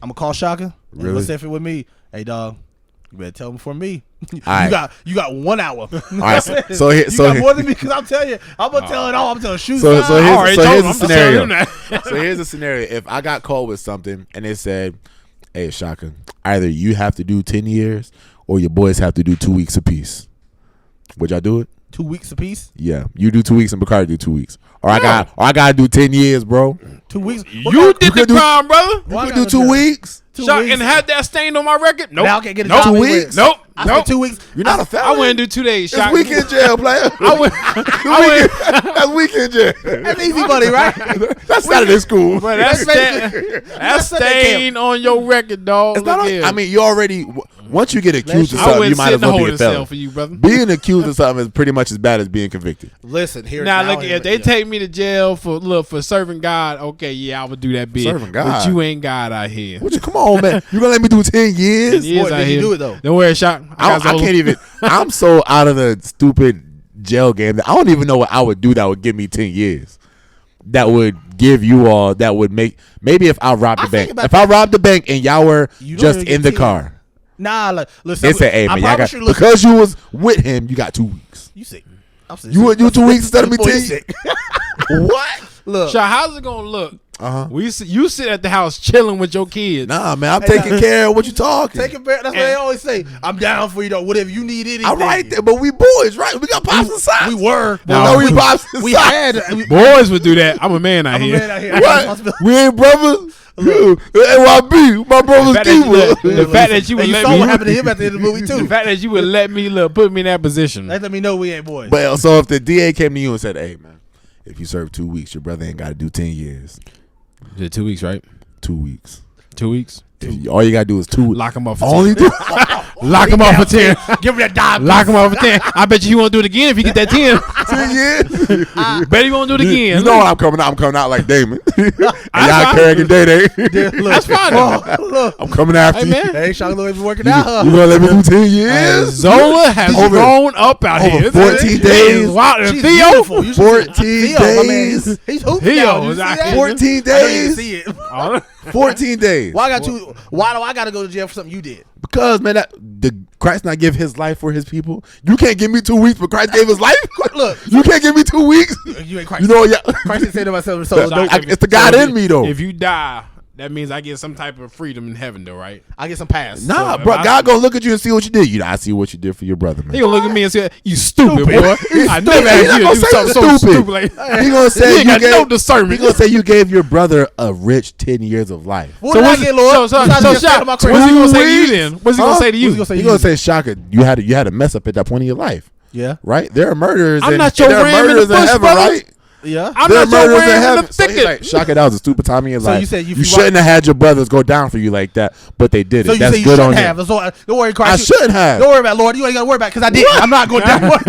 I'm gonna call Shaka. And Really? let's say if it with me, hey dog, you better tell him for me. Alright. You got 1 hour. All right. So you here, got more than me because I'm telling you, I'm gonna tell it all. I'm telling shoot. So sign. here's, so here's a scenario. That. So here's a scenario. If I got caught with something and they said, "Hey, Shaka, either you have to do 10 years or your boys have to do 2 weeks apiece," would y'all do it? 2 weeks apiece. Yeah, you do 2 weeks and Bacardi do 2 weeks, or I gotta do 10 years, bro. 2 weeks. You did the crime, brother. You Why could I do gotta 2 do- weeks. 2 Shot weeks. and had that stain on my record. Nope. Now I can't get a Nope. job 2 anywhere. weeks? Nope. I Nope. spent 2 weeks. You're not a I felon. wouldn't do 2 days. It's Shot. weekend jail, player. That's weekend jail. That's easy money, right? That's Saturday school. But that's That's stain on your record, dog. It's not. Look here. I mean, you already. Once you get accused of I something, you wouldn't might sit as in the well be a holding cell felon. for you, brother. Being accused of something is pretty much as bad as being convicted. Listen, here Now look, if they take me to jail for serving God, okay, yeah, I would do that bit. Serving God? But you ain't God out here. What you? Come on, man. You gonna let me do 10 years? Years Boy, out did you here. do it, though? Don't worry, Shot. I can't even. I'm so out of the stupid jail game that I don't even know what I would do that would give me 10 years. That would give you all. That would make maybe if I robbed the think bank. about If I robbed the bank and y'all were You don't just even in get the 10. car, Nah, like, listen. they say, "Hey man, y'all got, you, listen, because you was with him, you got 2 weeks. you sick. I'm sick. You would do 2 weeks instead of me Boy, you 10. sick. What? Look, Shot, how's it gonna look? Uh-huh. You sit at the house chilling with your kids. Nah, man, I'm taking care of what you talking. take it back. That's what they always say. I'm down for you, though. Whatever you need, anything. I'm right there, but we boys, right? We got pops and socks. We were. No, we pops and We socks. had. Boys would do that. I'm a man out I'm a here. man out here. What? We ain't brothers? AYB, my brother's The keeper. fact that you would And you let saw me. what happened to him at the end of the movie The too. fact that you would let me put me in that position. They let me know we ain't boys. But so if the DA came to you and said, "Hey man, if you serve 2 weeks, your brother ain't got to do 10 years." Is it 2 weeks, right? 2 weeks. 2 weeks. All you gotta do is 2 weeks. Lock him up for Only 10. do. Lock him up for 10. Give me that dime. Lock him up for 10. I bet you won't do it again if you get that 10. 10 years. Bet he won't do it again. You know when I'm coming out? I'm coming out like Damon. And y'all fine. Craig and Day Day. That's fine. though. Look, I'm coming after Hey, you. man. hey, Sean Louis been working You out. gonna let me do 10 years? Zola has Over- grown up out over here. 14 days. Wow. And She's Theo. beautiful. You should 14 see Theo, my man. days. He's hooping Theo now. You is see out that? here. 14 I didn't even days. see it. 14 days. Why do I gotta go to jail for something you did? Because man, did Christ not give his life for his people? You can't give me 2 weeks, but Christ gave his life. Look, You can't give me 2 weeks. you ain't Christ. You know, yeah. Christ didn't say to myself, so It's the God in me though. If you die, that means I get some type of freedom in heaven, though, right? I get some pass. Nah, So, bro, if I- God gonna look at you and see what you did. I see what you did for your brother, man. He gonna look at me and say, "You stupid boy." I He's never stupid. He asked not you to gonna do say something so you stupid. stupid. Like, He gonna say you ain't you got no gave. discernment. He gonna say you gave your brother a rich 10 years of life. What did I get, Lord? So Besides just Shaq, talking about what's Christ. he gonna say to you weeks? then? What's he gonna say to you? What's he gonna say He to gonna you? say, "Shaka, you had a mess up at that point in your life." Yeah. Right? There are murderers. I'm and, not your and there are ram in the murders in bush, heaven, brother. right? Yeah. I'm There are not your murders in ram in heaven. the So he's thicket. like, Shaka, that was a stupid time in your So life. you said if you you shouldn't have had your brothers go down for you like that, but they did it. So you That's say you good on shouldn't him. have. So, don't worry, Christ. I shouldn't have. Don't worry about it, Lord. You ain't got to worry about it because I did. I'm not going down. Don't worry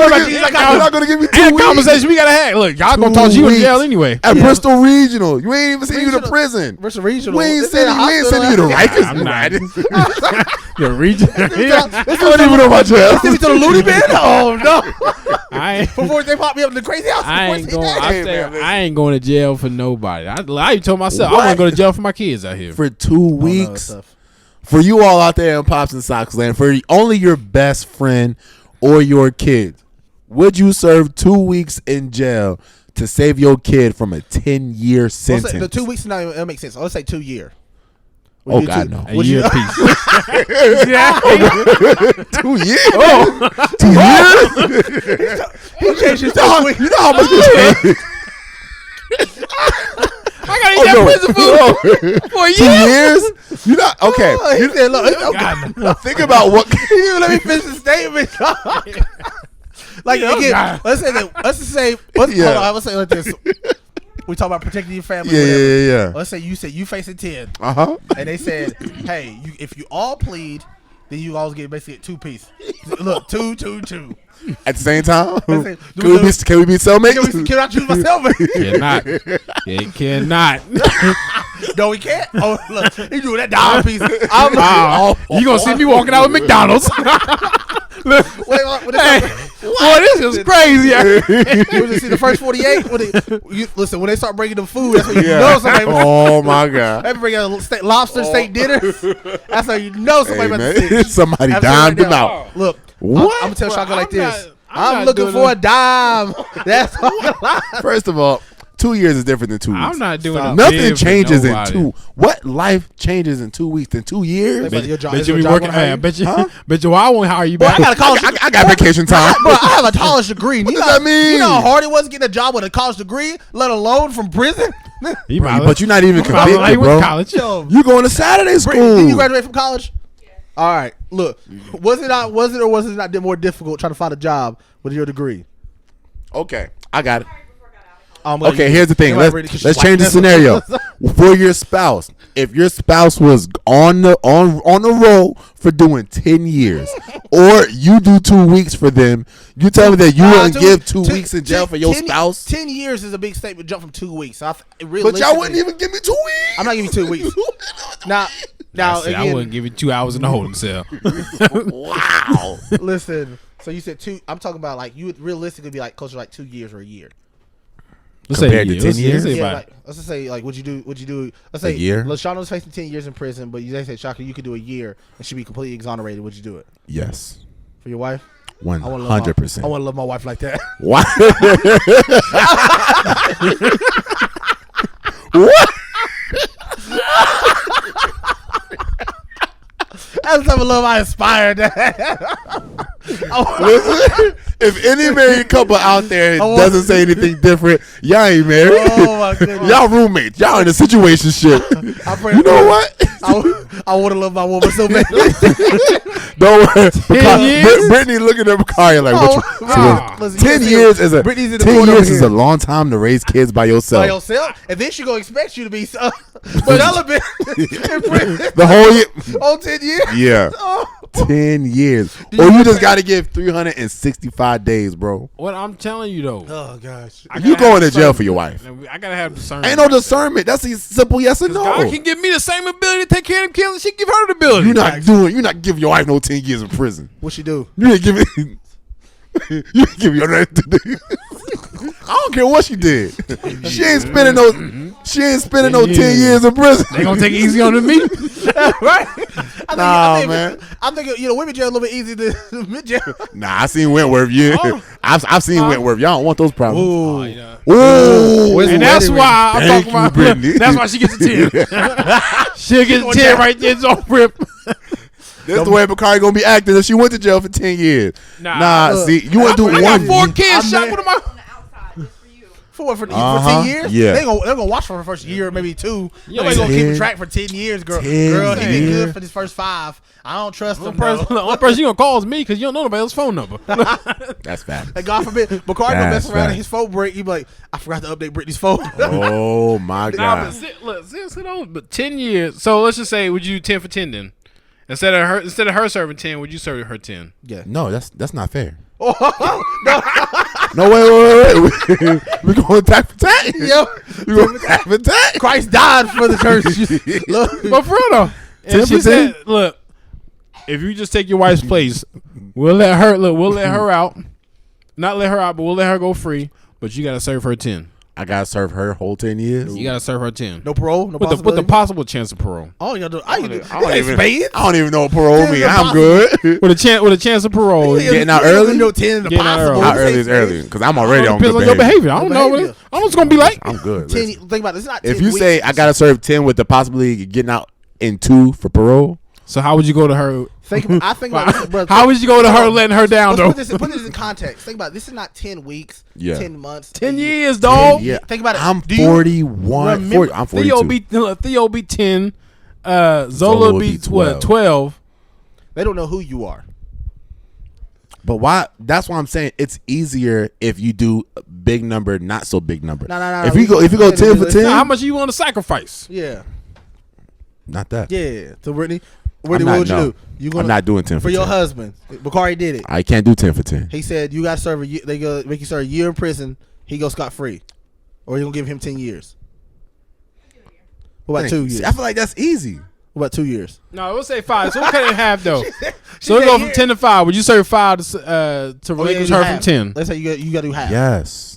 about Jesus. I You're got not gonna give me 2 And weeks. conversation we gotta have. Look, y'all gonna 2 toss you in weeks. jail anyway. At Yeah. Bristol Regional, you ain't even sending you to Regional. prison. Bristol Regional. We ain't This ain't a sending you to hospital. Rikers. I'm not. Right? Your region. I don't even know about jail. Send me to the loony bin? Oh, no. I ain't. Before they pop me up in the crazy house. I ain't going. I, Hey, say, man, listen. I ain't going to jail for nobody. I even told myself I What? want to go to jail for my kids out here. For 2 weeks, for you all out there in Pops and Socks land, for only your best friend or your kid, would you serve 2 weeks in jail to save your kid from a 10-year sentence? The 2 weeks now it'll make sense. Let's say 2 years. Oh, God, no. A year apiece. Yeah. 2 years? Oh. 2 years? He changed his You know how much this I gotta eat that prison food for a 2 year. years? You not okay? He said, look, Think about what. you let me finish the statement. Like again, let's say hold on, let's say like this. We talk about protecting your family. Yeah. Let's say you said you facing 10. And they said, hey, if you all plead, then you always get basically 2 piece. Look, 2. At the same time, Say, can we be cellmates? Can I choose my cellmate? Cannot. It cannot. No, we can't. Oh, look, he doing that dollar piece. You gonna see me walking out with McDonald's? Look, boy, this is crazy. You see the first 48. Listen, when they start bringing the food, that's when you know somebody. Oh my god! They bring a lobster steak dinner. That's how you know somebody about to sit. Somebody dimed him out. Look, what? I'm gonna tell Shaka like this. I'm I'm not looking for a dime. That's all. First of all, 2 years is different than 2 weeks. I'm not doing Nothing changes in 2. What life changes in 2 weeks than 2 years? Bet you be working. I bet you. Bet you. I won't hire you Boy, back. I got a college. I got vacation time. Bro, I have a college degree. What does that mean? You know how hard it was getting a job with a college degree, let alone from prison. But you're not even Like convicted, you went bro. to college. You going to Saturday school? Did you graduate from college? All right. Look, was it not more difficult trying to find a job with your degree? Okay, I got it. Like, Okay, here's the thing. Let's change the scenario. For your spouse, if your spouse was on the roll for doing 10 years, or you do 2 weeks for them, you tell me that you wouldn't give 2 weeks in jail for your spouse? 10 years is a big statement. Jump from 2 weeks. But y'all wouldn't even give me 2 weeks. I'm not giving you 2 weeks. Now I again, wouldn't give you 2 hours in the holding cell. Wow. listen. So you said 2. I'm talking about like you would realistically be like closer to like 2 years or a year. Let's Compared say to 10 years? Let's just say like would you do? Let's say A year? LaShawna's facing 10 years in prison, but they say Shaka, you could do a year and she'd be completely exonerated. Would you do it Yes. for your wife? 100%. I want to love my wife like that. Why? What? That's the type of love I aspired to. Listen, if any married couple out there doesn't say anything different, y'all ain't married. Oh my goodness. Y'all roommates. Y'all in a situationship. You know what? I want to love my woman so bad. Don't worry. 10 years? Brittany looking at Bakari like, what you, Listen, 10 years is a Brittany's in the 10 corner years over is here. a long time to raise kids by yourself. By yourself, and then she gonna expect you to be celibate in prison. The whole year. Oh, 10 years. Yeah. Oh. 10 years. Or you just got to give 365 days, bro. What I'm telling you though, Oh gosh. You going to jail for your wife. I gotta have discernment. Ain't no discernment. That's a simple yes or no. God can give me the same ability to take care of them kids. She can give her the ability. You're not giving your wife no 10 years in prison. What she do? You ain't giving. You ain't giving your wife. I don't care what she did. She ain't spending no. She ain't spending no 10 years in prison. They gonna take it easy on me. Right? Man. I'm thinking, women jail a little bit easy than mid jail. Nah, I seen Wentworth. I've seen Wentworth. Y'all don't want those problems. Ooh. Ooh. And that's why I'm Thank talking about. you, Brittany. That's why she gets a 10. She'll get a 10 right there. It's on rip. That's the way Bakari gonna be acting if she went to jail for 10 years. Nah, see, you want to do I one. got 4 kids. Shot with my. On the outside, just for you. For 10 years? Yeah. They're gonna watch for the first year, maybe 2. Nobody's gonna 10, keep track for 10 years, girl. 10 Girl, he been years. good for this first 5. I don't trust him, The only person you gonna call is me because you don't know nobody else's phone number. That's fact. And God forbid, Bakari gonna That's mess around right. and his phone break. He be like, I forgot to update Brittany's phone. Oh my Nah, God. but look, seriously though, but 10 years. So let's just say, would you do 10 for 10 then? Instead of her serving 10, would you serve her 10? Yeah. No, that's not fair. No. No, wait. We going tack for tack. Yo, We going tack for tack. Christ died for the church. Look, But for real though, 10 and she for 10? said, look, if you just take your wife's place, we'll let her out. Not let her out, but we'll let her go free. But you gotta serve her 10. I gotta serve her whole 10 years. You gotta serve her 10. no parole, no With the possibility. possible chance of parole. Oh, you gotta do. I don't even know what parole mean. I'm good. With a chance of parole. Getting out early? No 10 the Getting out possible. early. How early is early? Because I'm already on Depends good on your behavior. behavior. I don't Good know. behavior. I don't know what it's gonna be like. I'm good. 10, Listen. think about it. It's not 10 If you weeks. say I gotta serve 10 with the possibility of getting out in 2 for parole, So how would you go to her I think about this, bro. How was you going to her letting her down though? Put this in context. Think about it. This is not 10 weeks, 10 months, 10 years, dog. Yeah. Think about it. I'm Do you 41. I'm 42. Theo be 10. Zola be 12. They don't know who you are. But why? That's why I'm saying it's easier if you do a big number, not so big number. No. If you go 10 for 10, How much you want to sacrifice? Yeah. not that. Yeah. To Brittany, I'm what not, would you no. do? I'm not doing 10 for for your 10. husband. Bakari did it. I can't do 10 for 10. He said you got to serve a year. They go make you serve a year in prison. He goes scot free, or you gonna give him 10 years. What about 2 years? See, I feel like that's easy. What about 2 years? No, we'll say 5. So we'll cut it in half though. She So we said go from here. 10 to 5. Would you serve 5 to Oh, yeah, relinquish do her half. from 10? Let's say you got to do half. Yes.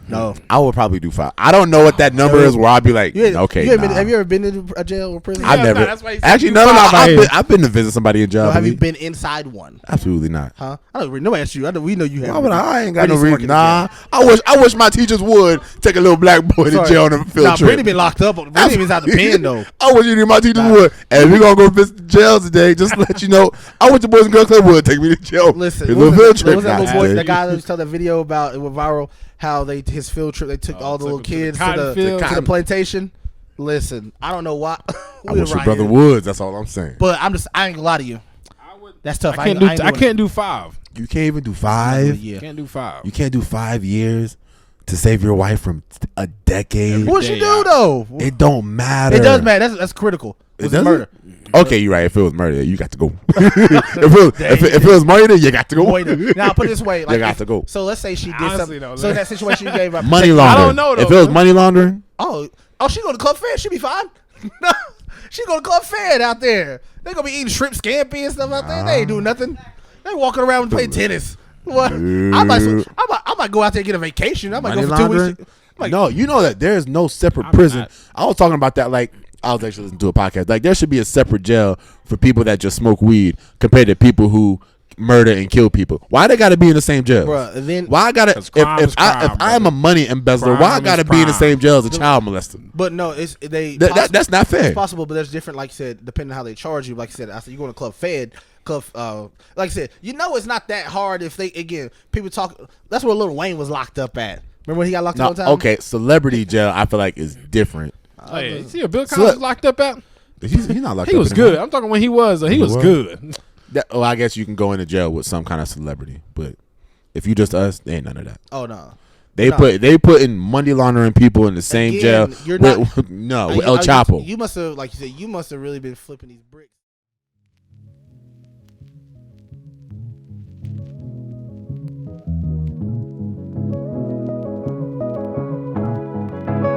No. I would probably do 5. I don't know what that number is where I'd be like, okay, Have you ever been to a jail or prison? I've Yeah, never. no, that's why he said Actually, do no. 5 right here. I've been to visit somebody in jail. No, I have you believe. been inside one? Absolutely not. Huh? I don't really. Nobody asked you. We know you have. Why would I ain't got no Brittany's reason. working Nah, in I wish my teachers would take a little black boy to Sorry. jail on a field Nah, trip. Brittany been locked up. Brittany was out the pen though. I wish my teachers would. And we gonna go visit the jail today. Just to let you know, I wish the Boys and Girls Club would take me to jail. Listen, His what little was field trip. that little boy? today. The guy that was telling that video about it went viral. How his field trip, they took all the took little him to the kids cotton to the field. plantation. Listen, I don't know why. I We wish your right brother here. Woods. That's all I'm saying. But I ain't gonna lie to you. That's tough. I can't do 5. You can't even do 5. Yeah. Can't do 5. You can't do 5 years to save your wife from a decade. What you day do out. though? It don't matter. It does matter. That's critical. It It's doesn't? murder. Okay, you're right. If it was murder, you got to go. if it was murder, you got to go. Now put it this way, like You got to go. So let's say she did Honestly, something. though, So in that situation, you gave up Money laundering. I don't know, though, If it was man. money laundering, Oh, she go to Club Fed. She be fine. No, she go to Club Fed out there. They gonna be eating shrimp scampi and stuff out there. They ain't doing nothing. They walking around and playing tennis. What? I might go out there and get a vacation. I might money go for 2 laundering. weeks. Like, No, you know that there's no separate prison. I was talking about that. Like I was actually listening to a podcast. Like there should be a separate jail for people that just smoke weed compared to people who murder and kill people. Why they got to be in the same jail? Bruh, and then, Why I gotta? 'Cause crime is crime, If I'm a money embezzler, why I Crime gotta is be in the crime. same jail as a child molester? but no, it's That's not fair. It's possible, but there's different. Like you said, depending on how they charge you. Like you said, you go to Club Fed. Like I said, it's not that hard if people talk. That's where Lil Wayne was locked up at. Remember when he got locked No, up all the time? okay, celebrity jail I feel like is different. Hey, see, Bill So Cosby look- locked up at? He's not locked He up was anymore. good. I'm talking when he was. He was was? good. I guess you can go into jail with some kind of celebrity, but if you just us, there ain't none of that. Oh no. They put in money laundering people in the same Again, jail. you're with El Chapo. You must have, like you said, really been flipping these bricks.